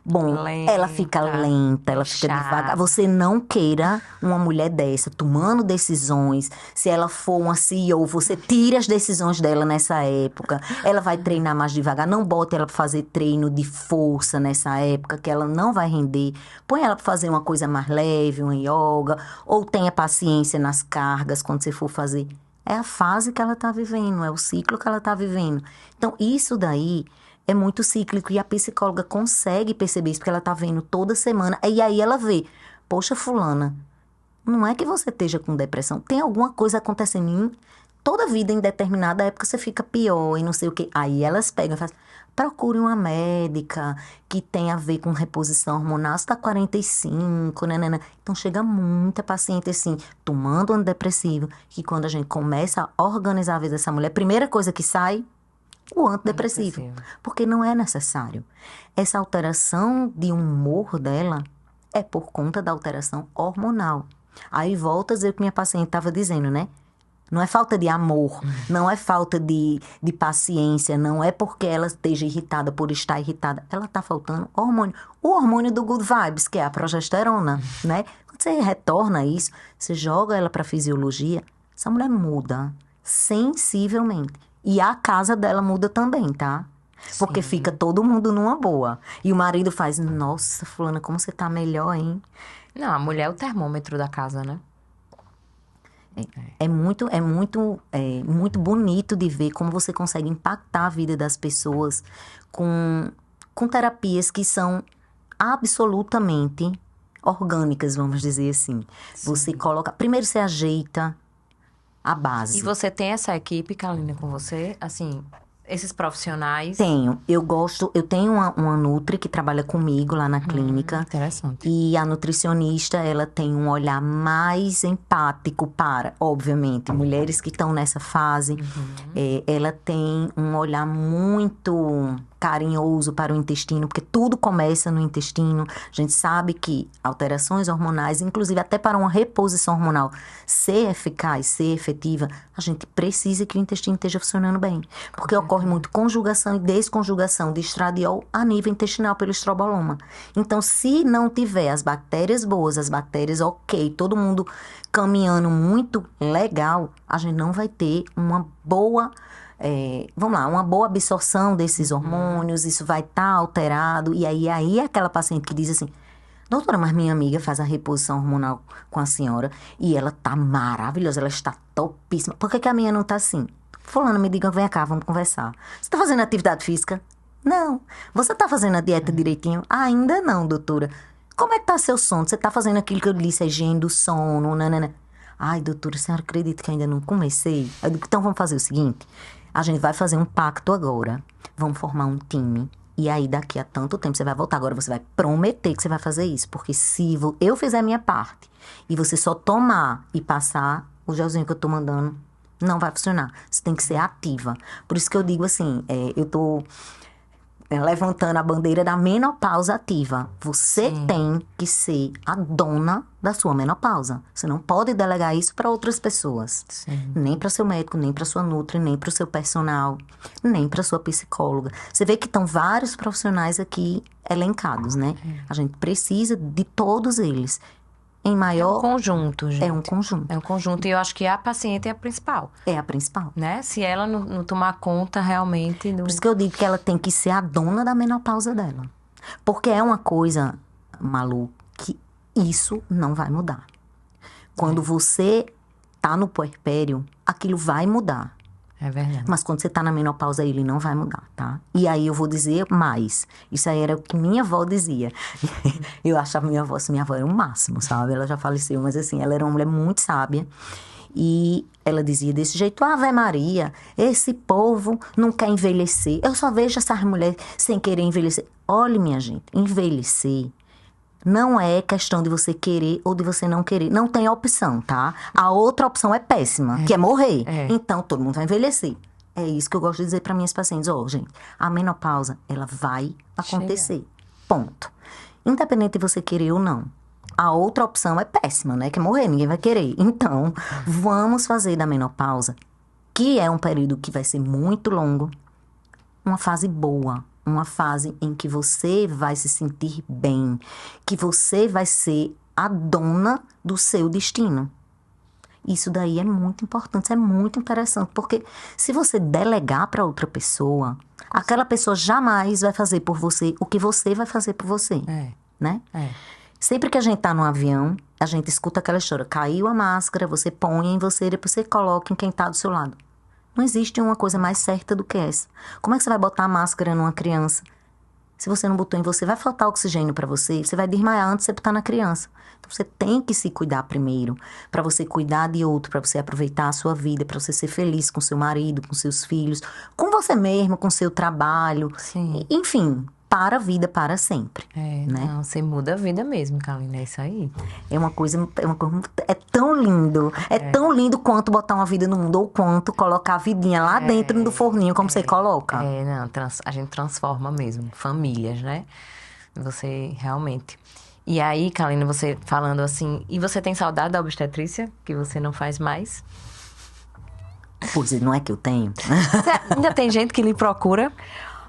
Bom, ela fica lenta, ela fica chata. devagar. Você não queira uma mulher dessa tomando decisões. Se ela for uma CEO, você tira as decisões dela nessa época. Ela vai treinar mais devagar. Não bote ela para fazer treino de força nessa época, que ela não vai render. Põe ela para fazer uma coisa mais leve, uma yoga. Ou tenha paciência nas cargas quando você for fazer. É a fase que ela está vivendo, é o ciclo que ela está vivendo. Então, isso daí é muito cíclico e a psicóloga consegue perceber isso, porque ela tá vendo toda semana. E aí ela vê, poxa, fulana, não é que você esteja com depressão, tem alguma coisa acontecendo em toda a vida, em determinada época você fica pior e não sei o quê. Aí elas pegam e fazem, procure uma médica que tem a ver com reposição hormonal, você tá 45, né? Então chega muita paciente assim, tomando antidepressivo, que quando a gente começa a organizar a vida dessa mulher, a primeira coisa que sai, o antidepressivo, porque não é necessário. Essa alteração de humor dela é por conta da alteração hormonal. Aí volta a dizer o que minha paciente estava dizendo, né? Não é falta de amor, não é falta de paciência, não é porque ela esteja irritada por estar irritada. Ela está faltando hormônio. O hormônio do good vibes, que é a progesterona, né? Quando você retorna isso, você joga ela para a fisiologia, essa mulher muda sensivelmente. E a casa dela muda também, tá? Porque fica todo mundo numa boa. E o marido faz, nossa, fulana, como você tá melhor, hein? Não, a mulher é o termômetro da casa, né? É muito bonito de ver como você consegue impactar a vida das pessoas com terapias que são absolutamente orgânicas, vamos dizer assim. Você coloca... Primeiro você ajeita a base. E você tem essa equipe, Carolina, com você? Assim, esses profissionais? Tenho. Eu tenho uma nutri que trabalha comigo lá na clínica. Interessante. E a nutricionista, ela tem um olhar mais empático para, obviamente, mulheres que estão nessa fase. Ela tem um olhar muito carinhoso para o intestino, porque tudo começa no intestino. A gente sabe que alterações hormonais, inclusive até para uma reposição hormonal ser eficaz, ser efetiva, a gente precisa que o intestino esteja funcionando bem. Porque ocorre muito conjugação e desconjugação de estradiol a nível intestinal pelo estroboloma. Então, se não tiver as bactérias boas, as bactérias ok, todo mundo caminhando muito legal, a gente não vai ter uma boa... uma boa absorção desses hormônios, isso vai estar alterado. E aí é aquela paciente que diz assim, Doutora, mas minha amiga faz a reposição hormonal com a senhora e ela tá maravilhosa, ela está topíssima. Por que que a minha não tá assim? Fulana, me diga, vem cá, vamos conversar. Você tá fazendo atividade física? Não. Você tá fazendo a dieta direitinho? Ainda não, doutora. Como é que tá seu sono? Você tá fazendo aquilo que eu disse, a higiene do sono, nanana. Ai, doutora, a senhora acredita que ainda não comecei? Eu digo, então vamos fazer o seguinte, a gente vai fazer um pacto agora, vamos formar um time. E aí, daqui a tanto tempo, você vai voltar. Agora, você vai prometer que você vai fazer isso. Porque se eu fizer a minha parte e você só tomar e passar o gelzinho que eu tô mandando, não vai funcionar. Você tem que ser ativa. Por isso que eu digo assim, eu tô levantando a bandeira da menopausa ativa. Você tem que ser a dona da sua menopausa. Você não pode delegar isso para outras pessoas. Sim. Nem para seu médico, nem para sua nutri, nem para o seu personal, nem para sua psicóloga. Você vê que estão vários profissionais aqui elencados, né? A gente precisa de todos eles. Em É um maior... conjunto, gente. É um conjunto. É um conjunto. E eu acho que a paciente é a principal, É a principal. né? Se ela não tomar conta realmente do... Por isso que eu digo que ela tem que ser a dona da menopausa dela. Porque é uma coisa, Malu, que isso não vai mudar. Quando você tá no puerpério, aquilo vai mudar. É verdade. Mas quando você tá na menopausa, ele não vai mudar, tá? E aí eu vou dizer mais. Isso aí era o que minha avó dizia. Eu achava minha avó era o máximo, sabe? Ela já faleceu, mas assim, ela era uma mulher muito sábia. E ela dizia desse jeito, Ave Maria, esse povo não quer envelhecer. Eu só vejo essas mulheres sem querer envelhecer. Olha, minha gente, envelhecer não é questão de você querer ou de você não querer. Não tem opção, tá? A outra opção é péssima, que é morrer. Então, todo mundo vai envelhecer. É isso que eu gosto de dizer para minhas pacientes. Gente, a menopausa, ela vai acontecer. Ponto. Independente de você querer ou não. A outra opção é péssima, né? Que é morrer, ninguém vai querer. Então, vamos fazer da menopausa, que é um período que vai ser muito longo, uma fase boa. Uma fase em que você vai se sentir bem, que você vai ser a dona do seu destino. Isso daí é muito importante, isso é muito interessante, porque se você delegar para outra pessoa, aquela pessoa jamais vai fazer por você o que você vai fazer por você, né? Sempre que a gente tá no avião, a gente escuta aquela história, caiu a máscara, você põe em você, depois você coloca em quem tá do seu lado. Não existe uma coisa mais certa do que essa. Como é que você vai botar a máscara numa criança? Se você não botou em você, vai faltar oxigênio para você. Você vai desmaiar antes de você botar na criança. Então, você tem que se cuidar primeiro. Para você cuidar de outro, para você aproveitar a sua vida, para você ser feliz com seu marido, com seus filhos, com você mesmo, com seu trabalho. Sim. Enfim, para a vida para sempre. Né? Não, você muda a vida mesmo, Carolina, é isso aí. É uma coisa, é tão lindo. É tão lindo quanto botar uma vida no mundo, ou quanto colocar a vidinha lá dentro do forninho, como você coloca. Não, a gente transforma mesmo, famílias, né? Você realmente... E aí, Carolina, você falando assim... E você tem saudade da obstetrícia, que você não faz mais? Pois não é que eu tenho. Ainda tem gente que lhe procura...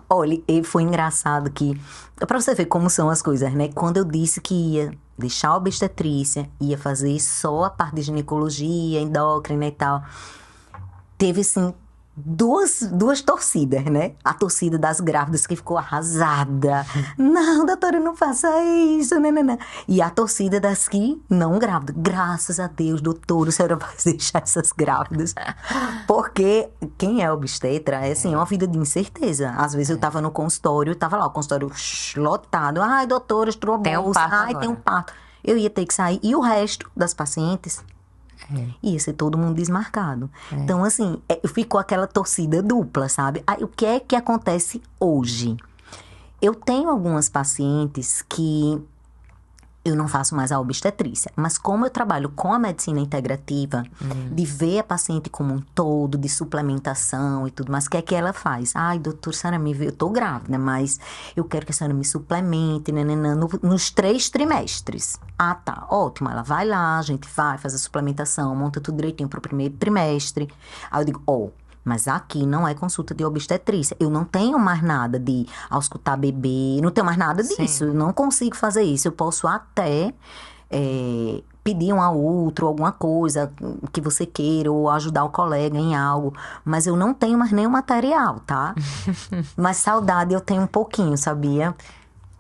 Olha, foi engraçado que... Pra você ver como são as coisas, né? Quando eu disse que ia deixar a obstetrícia, ia fazer só a parte de ginecologia, endócrina e tal, teve, assim, duas torcidas, né? A torcida das grávidas que ficou arrasada. Não, doutora, não faça isso, não. E a torcida das que não grávidas. Graças a Deus, doutora, a senhora vai deixar essas grávidas. Porque quem é obstetra é, assim, uma vida de incerteza. Às vezes eu tava no consultório, tava lá, o consultório lotado. Ai, doutora, estourou Tem um bolsa. parto Ai, agora. tem um parto. Eu ia ter que sair. E o resto das pacientes... ia ser todo mundo desmarcado. Então, assim, ficou aquela torcida dupla, sabe? Aí, o que é que acontece hoje? Eu tenho algumas pacientes que eu não faço mais a obstetrícia, mas como eu trabalho com a medicina integrativa, de ver a paciente como um todo, de suplementação e tudo, mas o que é que ela faz? Ai, doutor, a senhora me vê, eu tô grávida, mas eu quero que a senhora me suplemente, nos 3 trimestres. Ah, tá, ótimo, ela vai lá, a gente vai, faz a suplementação, monta tudo direitinho pro 1º trimestre. Aí eu digo, mas aqui não é consulta de obstetrícia. Eu não tenho mais nada de auscultar bebê, não tenho mais nada disso. Eu não consigo fazer isso. Eu posso até pedir um ao outro, alguma coisa que você queira, ou ajudar o colega em algo. Mas eu não tenho mais nenhum material, tá? Mas saudade eu tenho um pouquinho, sabia?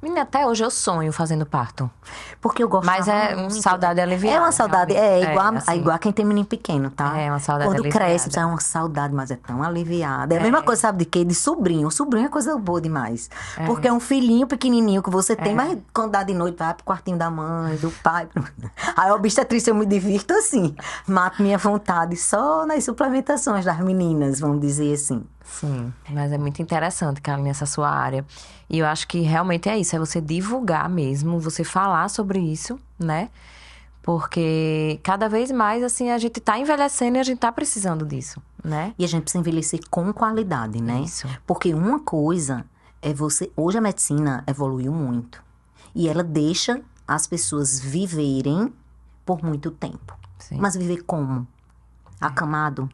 Menina, até hoje eu sonho fazendo parto. Porque eu gostava Mas é muito. saudade aliviada. É uma saudade, realmente. igual, assim, igual quem tem menino pequeno, tá? É uma saudade Quando aliviada. cresce, é uma saudade, mas é tão aliviada. É a mesma coisa, sabe de quê? De sobrinho. O sobrinho é coisa boa demais. Porque é um filhinho pequenininho que você tem, mas quando dá de noite, vai pro quartinho da mãe, do pai. Aí a obstetrícia eu me divirto assim. Mato minha vontade só nas suplementações das meninas, vamos dizer assim. Sim, mas é muito interessante, Karine, essa sua área. E eu acho que realmente é isso, é você divulgar mesmo, você falar sobre isso, né? Porque cada vez mais, assim, a gente tá envelhecendo e a gente tá precisando disso, né? E a gente precisa envelhecer com qualidade, né? Isso. Porque uma coisa é você... Hoje a medicina evoluiu muito. E ela deixa as pessoas viverem por muito tempo. Sim. Mas viver como? Acamado?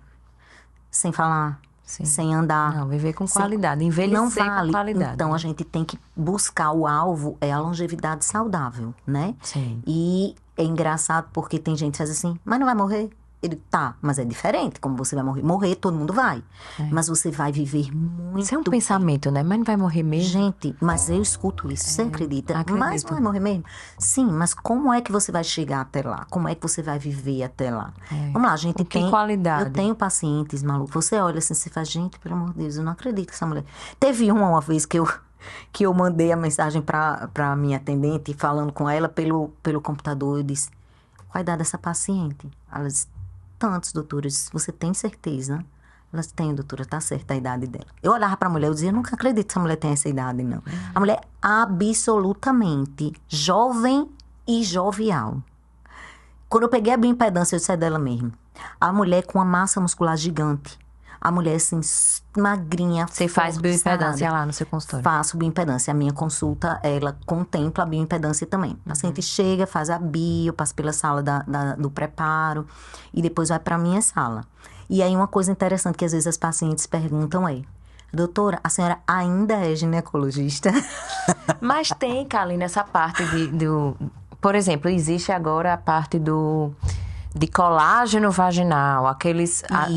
Sem falar? Sim. Sem andar? Não, viver com sem- qualidade, envelhecer Não vale. com qualidade. Então, né? a gente tem que buscar o alvo, é a longevidade saudável, né? Sim. E é engraçado porque tem gente que faz assim, mas não vai morrer? Ele, tá, mas é diferente como você vai morrer. Morrer, todo mundo vai. Mas você vai viver muito. Isso é um pensamento, né? Mas não vai morrer mesmo. Gente, mas eu escuto isso, você acredita? acredito. Mas não vai morrer mesmo? Sim, mas como é que você vai chegar até lá? Como é que você vai viver até lá? Vamos lá, a gente Com que tem... qualidade? Eu tenho pacientes malucos. Você olha assim, você faz, gente, pelo amor de Deus, eu não acredito que essa mulher... Teve uma vez que eu mandei a mensagem pra minha atendente, falando com ela pelo computador. Eu disse, qual a idade dessa paciente? Ela disse, tantos, doutores, você tem certeza? Elas têm, doutora, tá certa a idade dela. Eu olhava pra mulher, eu dizia, eu nunca acredito que essa mulher tem essa idade, não. A mulher é absolutamente jovem e jovial. Quando eu peguei a bioimpedância, eu disse, é dela mesmo. A mulher com uma massa muscular gigante. A mulher, assim, magrinha, Você faz forte, bioimpedância sarada. lá no seu consultório? Faço bioimpedância. A minha consulta, ela contempla a bioimpedância também. O paciente chega, faz a bio, passa pela sala do preparo e depois vai para a minha sala. E aí uma coisa interessante que às vezes as pacientes perguntam é, doutora, a senhora ainda é ginecologista? Mas tem, Karine, essa parte Por exemplo, existe agora a parte de colágeno vaginal,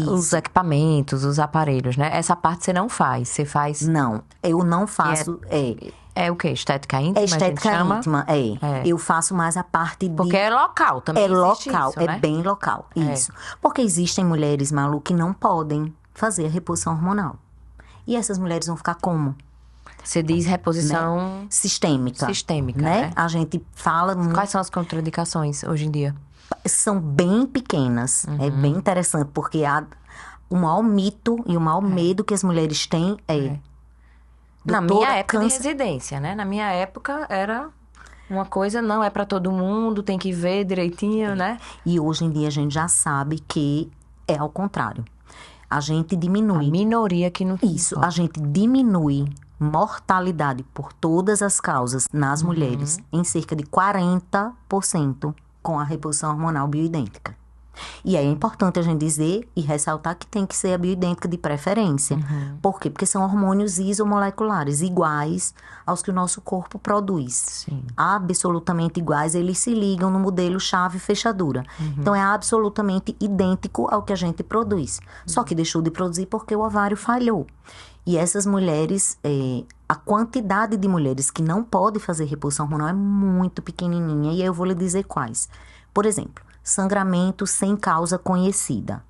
os equipamentos, os aparelhos, né? Essa parte você não faz, você faz... Não, eu não faço... É o quê? Estética íntima, É a gente estética chama? íntima, Eu faço mais a parte de... Porque é local também. É existe local, isso, é né? bem local, isso. Porque existem mulheres, Malu, que não podem fazer a reposição hormonal. E essas mulheres vão ficar como? Você diz reposição Sistêmica. né? A gente fala... Quais são as contraindicações hoje em dia? São bem pequenas. É bem interessante, porque o maior mito e o maior medo que as mulheres têm é... Na minha doutora, época de residência, né? Na minha época era uma coisa, não é pra todo mundo, tem que ver direitinho, né? E hoje em dia a gente já sabe que é ao contrário. A gente A diminui... minoria que não... Isso, a gente diminui mortalidade por todas as causas nas mulheres em cerca de 40% com a reposição hormonal bioidêntica. E aí é importante a gente dizer e ressaltar que tem que ser a bioidêntica de preferência. Por quê? Porque são hormônios isomoleculares, iguais aos que o nosso corpo produz. Sim. Absolutamente iguais, eles se ligam no modelo chave-fechadura. Então, é absolutamente idêntico ao que a gente produz. Só que deixou de produzir porque o ovário falhou. E essas mulheres, a quantidade de mulheres que não podem fazer reposição hormonal é muito pequenininha. E aí eu vou lhe dizer quais. Por exemplo, sangramento sem causa conhecida.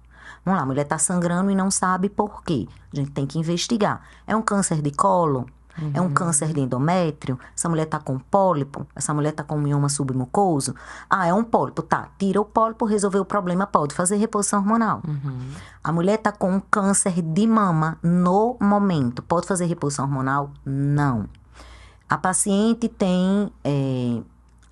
Vamos lá, a mulher está sangrando e não sabe por quê. A gente tem que investigar. É um câncer de colo? É um câncer de endométrio? Essa mulher está com pólipo? Essa mulher está com mioma submucoso? Ah, é um pólipo. Tá, tira o pólipo, resolveu o problema, pode fazer reposição hormonal. A mulher está com um câncer de mama no momento, pode fazer reposição hormonal? Não. A paciente tem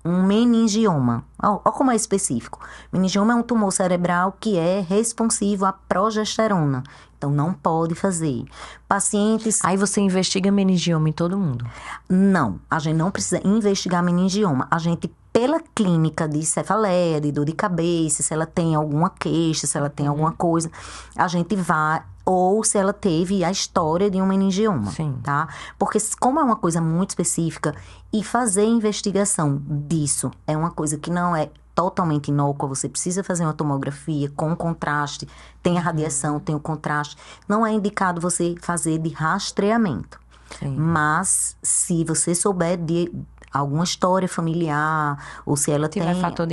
um meningioma. Olha como é específico. Meningioma é um tumor cerebral que é responsivo à progesterona. Então, não pode fazer. Pacientes... Aí você investiga meningioma em todo mundo? Não, a gente não precisa investigar meningioma. A gente, pela clínica de cefaleia, de dor de cabeça, se ela tem alguma queixa, se ela tem alguma coisa, a gente vai... Ou se ela teve a história de um meningioma, Sim. tá? Porque como é uma coisa muito específica e fazer investigação disso é uma coisa que não é totalmente inócua, você precisa fazer uma tomografia com contraste, tem a radiação, tem o contraste. Não é indicado você fazer de rastreamento. Sim. Mas se você souber de alguma história familiar, ou se ela Tiver tem fator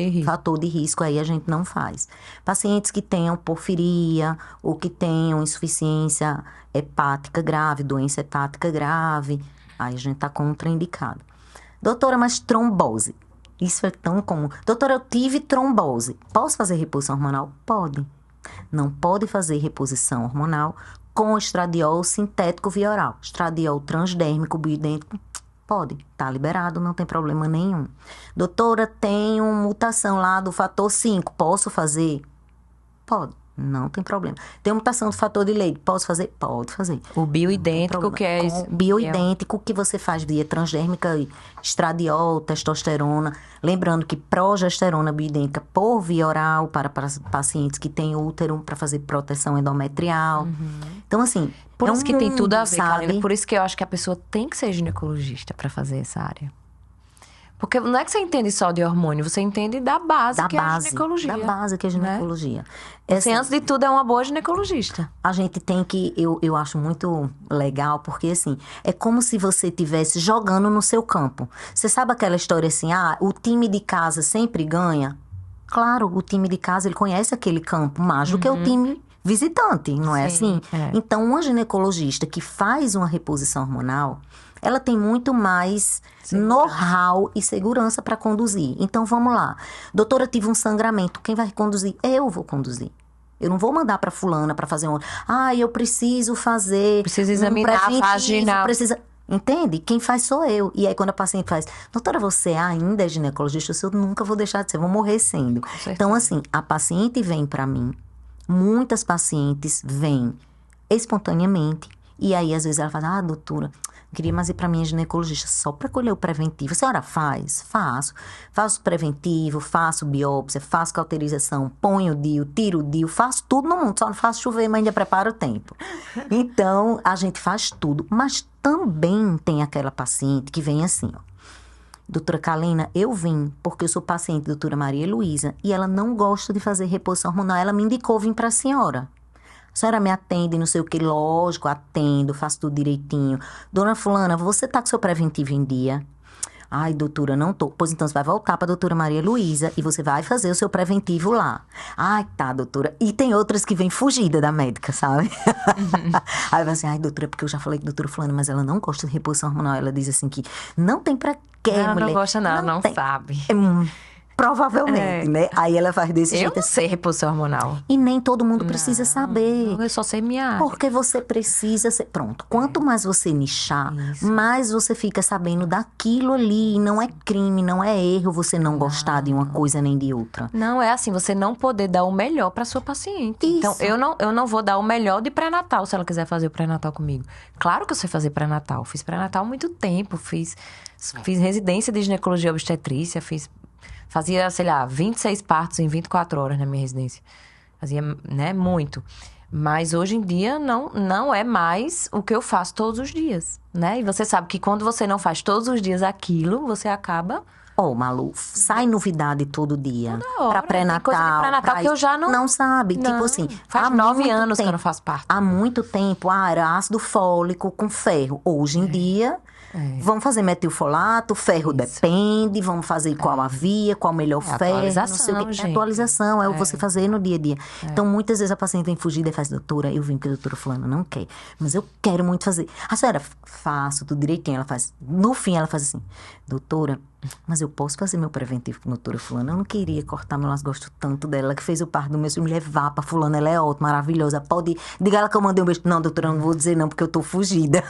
de risco. aí a gente não faz. Pacientes que tenham porfiria, ou que tenham insuficiência hepática grave, doença hepática grave, aí a gente tá contraindicado. Doutora, mas trombose. Isso é tão comum. Doutora, eu tive trombose. Posso fazer reposição hormonal? Pode. Não pode fazer reposição hormonal com estradiol sintético via oral. Estradiol transdérmico bioidêntico, pode. Tá liberado, não tem problema nenhum. Doutora, tenho mutação lá do fator 5. Posso fazer? Pode. Não tem problema. Tem mutação do fator de Leydig. Posso fazer? Pode fazer. O bioidêntico que é... Bioidêntico que você faz via transdérmica, estradiol, testosterona. Lembrando que progesterona bioidêntica por via oral para pacientes que têm útero para fazer proteção endometrial. Então, assim... Por isso que tem tudo a ver, sabe? Carolina. Por isso que eu acho que a pessoa tem que ser ginecologista para fazer essa área. Porque não é que você entende só de hormônio, você entende da base que é a ginecologia. Da base que é a ginecologia. Né? Você, antes de tudo, é uma boa ginecologista. A gente tem que... Eu acho muito legal, porque, assim, é como se você estivesse jogando no seu campo. Você sabe aquela história assim, o time de casa sempre ganha? Claro, o time de casa, ele conhece aquele campo mais do que o time visitante, não é assim? É. Então, uma ginecologista que faz uma reposição hormonal, ela tem muito mais know-how e segurança para conduzir. Então, vamos lá. Doutora, tive um sangramento. Quem vai conduzir? Eu vou conduzir. Eu não vou mandar para fulana para fazer um... eu preciso fazer... Precisa examinar a vaginal. Entende? Quem faz sou eu. E aí, quando a paciente faz... Doutora, você ainda é ginecologista? Eu nunca vou deixar de ser. Vou morrer sendo. Então, assim, a paciente vem para mim. Muitas pacientes vêm espontaneamente. E aí, às vezes, ela fala, doutora... Queria mais ir para minha ginecologista só para colher o preventivo. A senhora faz? Faço. Faço preventivo, faço biópsia, faço cauterização, ponho o DIU, tiro o DIU, faço tudo no mundo. Só não faço chover, mas ainda preparo o tempo. Então, a gente faz tudo. Mas também tem aquela paciente que vem assim, doutora Kalina, eu vim porque eu sou paciente da doutora Maria Luísa e ela não gosta de fazer reposição hormonal. Ela me indicou vir para a senhora. A senhora me atende, não sei o que, lógico, atendo, faço tudo direitinho. Dona fulana, você tá com seu preventivo em dia? Ai, doutora, não tô. Pois então, você vai voltar pra doutora Maria Luísa e você vai fazer o seu preventivo lá. Ai, tá, doutora. E tem outras que vêm fugida da médica, sabe? Aí vai assim, ai, doutora, porque eu já falei com a doutora fulana, mas ela não gosta de reposição hormonal. Ela diz assim que não tem pra quê, ela mulher? Não gosta não sabe. Provavelmente, né? Aí ela faz desse jeito. Eu não sei reposição hormonal. E nem todo mundo precisa saber. Eu só sei minha área. Porque você precisa ser... Pronto. Quanto mais você nichar, mais você fica sabendo daquilo ali. Não é crime, não é erro você não gostar de uma coisa nem de outra. Não, é assim, você não poder dar o melhor para sua paciente. Isso. Então, eu não vou dar o melhor de pré-natal, se ela quiser fazer o pré-natal comigo. Claro que eu sei fazer pré-natal. Fiz pré-natal há muito tempo. Fiz residência de ginecologia obstetrícia, Fazia, sei lá, 26 partos em 24 horas na minha residência. Fazia, né, muito. Mas hoje em dia não é mais o que eu faço todos os dias, né? E você sabe que quando você não faz todos os dias aquilo, você acaba... Malu, sai novidade todo dia. Toda hora. Pra pré-natal. Tem coisa de pré-natal que eu já não... Não sabe. Não. Tipo assim... Faz 9 anos que eu não faço parto. Há muito tempo, era ácido fólico com ferro. Hoje em dia... Vamos fazer metilfolato, ferro depende, vamos fazer qual a via, qual o melhor ferro, não sei o que. Gente. Atualização, você fazer no dia a dia. Então, muitas vezes a paciente vem fugida e faz, doutora, eu vim porque a doutora fulana não quer, mas eu quero muito fazer. A senhora, faço tudo direitinho, ela faz. No fim, ela faz assim, doutora, mas eu posso fazer meu preventivo com a doutora fulana? Eu não queria cortar meu laço, gosto tanto dela, ela que fez o parto do meu filho, me levar pra fulana, ela é ótima, maravilhosa, pode ir. Diga ela que eu mandei um beijo. Não, doutora, eu não vou dizer não, porque eu tô fugida.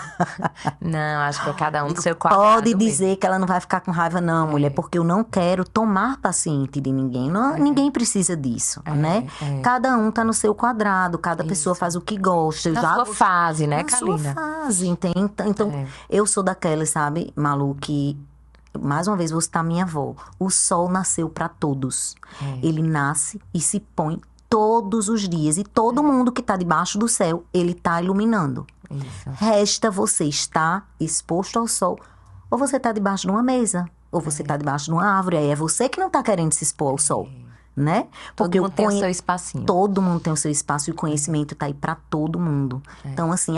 Não, acho que é cada um do seu quadrado. Pode dizer que ela não vai ficar com raiva não, mulher, porque eu não quero tomar paciente de ninguém. Não, ninguém precisa disso, né? Cada um tá no seu quadrado, cada pessoa faz o que gosta. Na sua fase, né, Kalina? Na sua fase, entende? Então, eu sou daquelas, sabe, Malu, que... Mais uma vez, vou citar minha avó. O sol nasceu para todos. Ele nasce e se põe todos os dias. E todo mundo que está debaixo do céu, ele está iluminando. Isso. Resta você estar exposto ao sol. Ou você está debaixo de uma mesa. Ou você está debaixo de uma árvore. Aí é você que não está querendo se expor ao sol. Né? Porque todo mundo tem o seu espacinho. Todo mundo tem o seu espaço e o conhecimento está aí para todo mundo. Então, assim,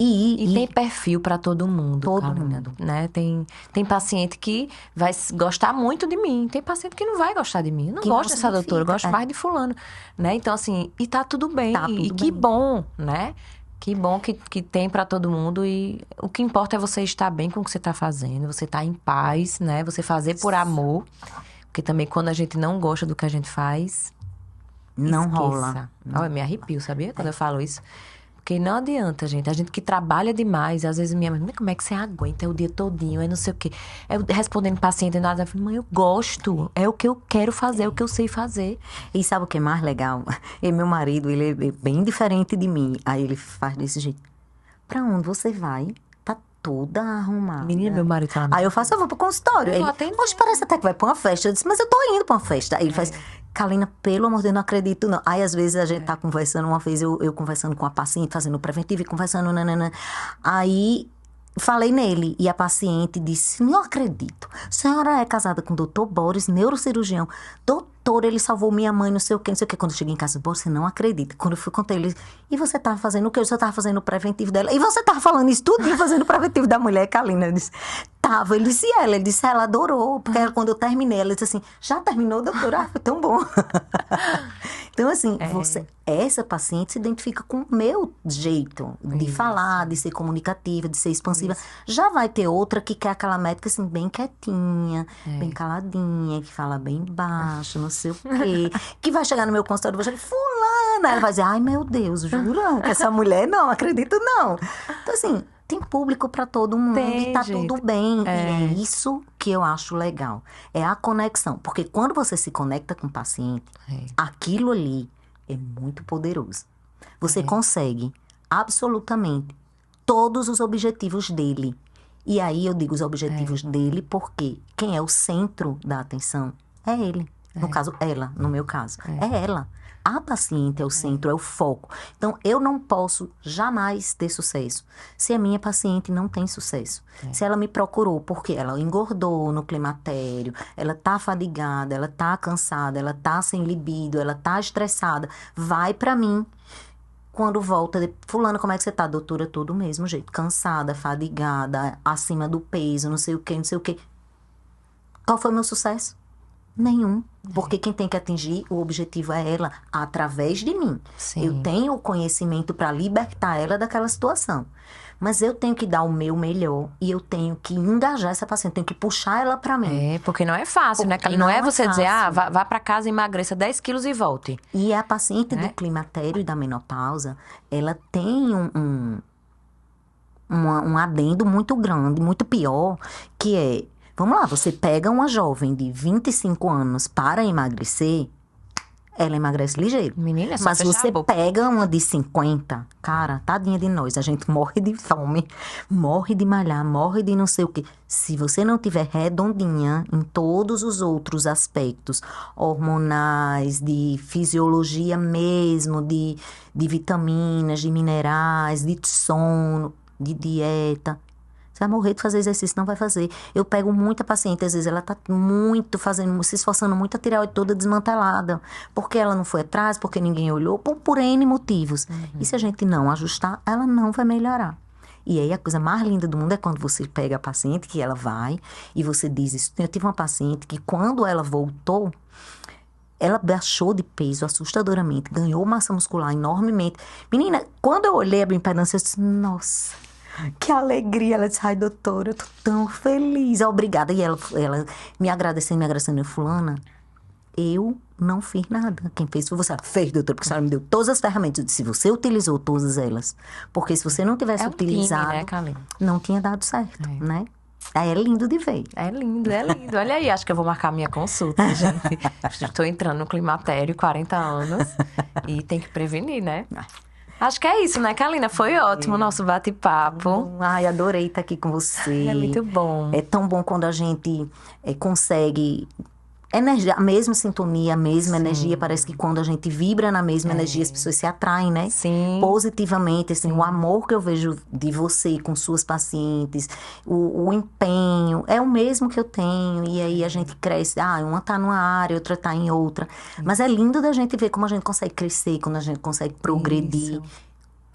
E tem perfil para todo mundo, Todo Carolina, mundo. né? Tem paciente que vai gostar muito de mim, tem paciente que não vai gostar de mim. Eu não Que não gosto dessa doutora, eu significa, gosto mais de fulano, né? Então, assim, e tá tudo bem. Tá E tudo que bem. bom, né? Que bom que tem para todo mundo. E o que importa é você estar bem com o que você tá fazendo, você tá em paz, né? Você fazer por amor. Porque também quando a gente não gosta do que a gente faz, Não esqueça. rola. Olha, eu me arrepio, sabia? Quando eu falo isso. Porque não adianta, gente. A gente que trabalha demais, às vezes minha mãe, "Mas como é que você aguenta o dia todinho? É não sei o quê." Eu respondendo paciente, nada, eu falo, mãe, eu gosto. É o que eu quero fazer, é o que eu sei fazer. E sabe o que é mais legal? E meu marido, ele é bem diferente de mim. Aí ele faz desse jeito. Pra onde você vai? Tá toda arrumada. Menina, meu marido fala, Aí eu faço, eu vou pro consultório. Eu Aí vou ele, atender. hoje parece até que vai pra uma festa. Eu disse, mas eu tô indo pra uma festa. Aí ele faz, Kalina, pelo amor de Deus, não acredito não. Aí às vezes a gente tá conversando, uma vez eu conversando com a paciente, fazendo o preventivo e conversando, nananã. Aí falei nele e a paciente disse, não acredito. A senhora é casada com o doutor Boris, neurocirurgião. Doutor, ele salvou minha mãe, não sei o quê, não sei o quê. Quando eu cheguei em casa, você não acredita. Quando eu fui contar ele, e você tava fazendo o quê? Eu só tava fazendo o preventivo dela. E você tava falando isso tudo e fazendo o preventivo da mulher, Kalina. Eu disse, tava. Ele disse, ela. Ele disse, ela adorou. Porque quando eu terminei, ela disse assim, já terminou, doutora? Ah, foi tão bom. Então, assim, essa paciente se identifica com o meu jeito de falar, de ser comunicativa, de ser expansiva. Já vai ter outra que quer aquela médica, assim, bem quietinha, bem caladinha, que fala bem baixo, não sei o quê. Que vai chegar no meu consultório e vai chegar, fulana. Ela vai dizer, ai, meu Deus, jura? Que essa mulher, não, acredito não. Então, assim, tem público pra todo mundo e tá gente. tudo bem. E é isso que eu acho legal. É a conexão. Porque quando você se conecta com o paciente, aquilo ali é muito poderoso. Você consegue absolutamente todos os objetivos dele. E aí eu digo os objetivos dele porque quem é o centro da atenção é ele. No caso, ela, no meu caso. É ela. A paciente é o centro, é o foco. Então, eu não posso jamais ter sucesso se a minha paciente não tem sucesso. Se ela me procurou porque ela engordou no climatério, ela tá fadigada, ela tá cansada, ela tá sem libido, ela tá estressada, vai pra mim. Quando volta, fulano, como é que você tá? Doutora, todo do mesmo jeito. Cansada, fadigada, acima do peso, não sei o quê, não sei o quê. Qual foi o meu sucesso? Nenhum. Porque quem tem que atingir o objetivo é ela, através de mim. Sim. Eu tenho o conhecimento para libertar ela daquela situação. Mas eu tenho que dar o meu melhor e eu tenho que engajar essa paciente, eu tenho que puxar ela para mim. Porque não é fácil, né? Porque Não é não é você dizer, fácil. vá pra casa, emagreça 10 quilos e volte. E a paciente do climatério e da menopausa, ela tem um adendo muito grande, muito pior, que é, vamos lá, você pega uma jovem de 25 anos para emagrecer, ela emagrece ligeiro. Menina, é só Mas fechar você a boca. pega uma de 50, cara, tadinha de nós, a gente morre de fome, morre de malhar, morre de não sei o quê. Se você não tiver redondinha em todos os outros aspectos, hormonais, de fisiologia mesmo, de vitaminas, de minerais, de sono, de dieta, você vai morrer de fazer exercício, não vai fazer. Eu pego muita paciente, às vezes ela tá muito fazendo, se esforçando muito, a tireoide toda desmantelada. Porque ela não foi atrás, porque ninguém olhou, por N motivos. E se a gente não ajustar, ela não vai melhorar. E aí a coisa mais linda do mundo é quando você pega a paciente, que ela vai, e você diz isso. Eu tive uma paciente que quando ela voltou, ela baixou de peso assustadoramente, ganhou massa muscular enormemente. Menina, quando eu olhei a bioimpedância, eu disse, nossa, que alegria. Ela disse, ai, doutora, eu tô tão feliz. Obrigada. E ela me agradecendo, fulana, eu não fiz nada. Quem fez foi você. Ela fez, doutora, porque a senhora me deu todas as ferramentas. Eu disse, se você utilizou todas elas, porque se você não tivesse utilizado, time, né, Kalina? não tinha dado certo, né? Aí é lindo de ver. É lindo, é lindo. Olha aí, acho que eu vou marcar minha consulta, gente. Estou entrando no climatério, 40 anos, e tem que prevenir, né? Acho que é isso, né, Kalina? Foi ótimo o nosso bate-papo. Ai, adorei estar aqui com você. É muito bom. É tão bom quando a gente consegue energia, a mesma sintonia, a mesma energia. Parece que quando a gente vibra na mesma energia, as pessoas se atraem, né? Sim. Positivamente, assim, o amor que eu vejo de você com suas pacientes, o empenho, é o mesmo que eu tenho. E aí a gente cresce. Uma tá numa área, outra tá em outra. Mas é lindo da gente ver como a gente consegue crescer, quando a gente consegue progredir.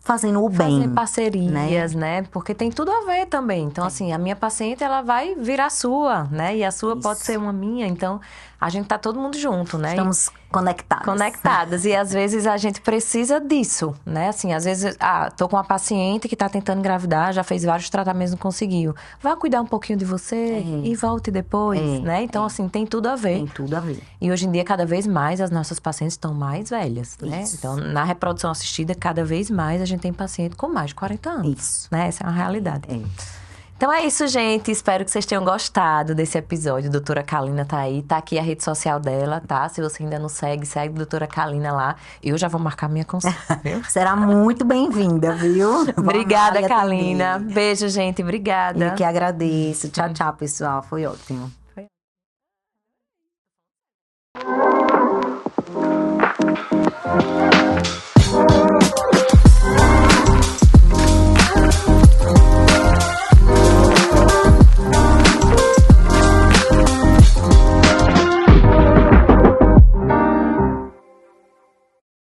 fazendo o bem. Fazer parcerias, né? Porque tem tudo a ver também. Então, assim, a minha paciente, ela vai virar sua, né? E a sua pode ser uma minha. Então, a gente tá todo mundo junto, né? Estamos conectadas. Conectadas. E às vezes a gente precisa disso, né? Assim, às vezes, tô com uma paciente que tá tentando engravidar, já fez vários tratamentos, não conseguiu. Vá cuidar um pouquinho de você e volte depois, né? Então, assim, tem tudo a ver. Tem tudo a ver. E hoje em dia, cada vez mais, as nossas pacientes estão mais velhas, né? Isso. Então, na reprodução assistida, cada vez mais a gente tem paciente com mais de 40 anos. Isso. Né? Essa é uma realidade. É. Então é isso, gente. Espero que vocês tenham gostado desse episódio. Doutora Kalina tá aí. Tá aqui a rede social dela, tá? Se você ainda não segue, segue a Doutora Kalina lá. Eu já vou marcar minha consulta, viu? Será muito bem-vinda, viu? Obrigada, Kalina. Beijo, gente. Obrigada. Eu que agradeço. Tchau, tchau, pessoal. Foi ótimo.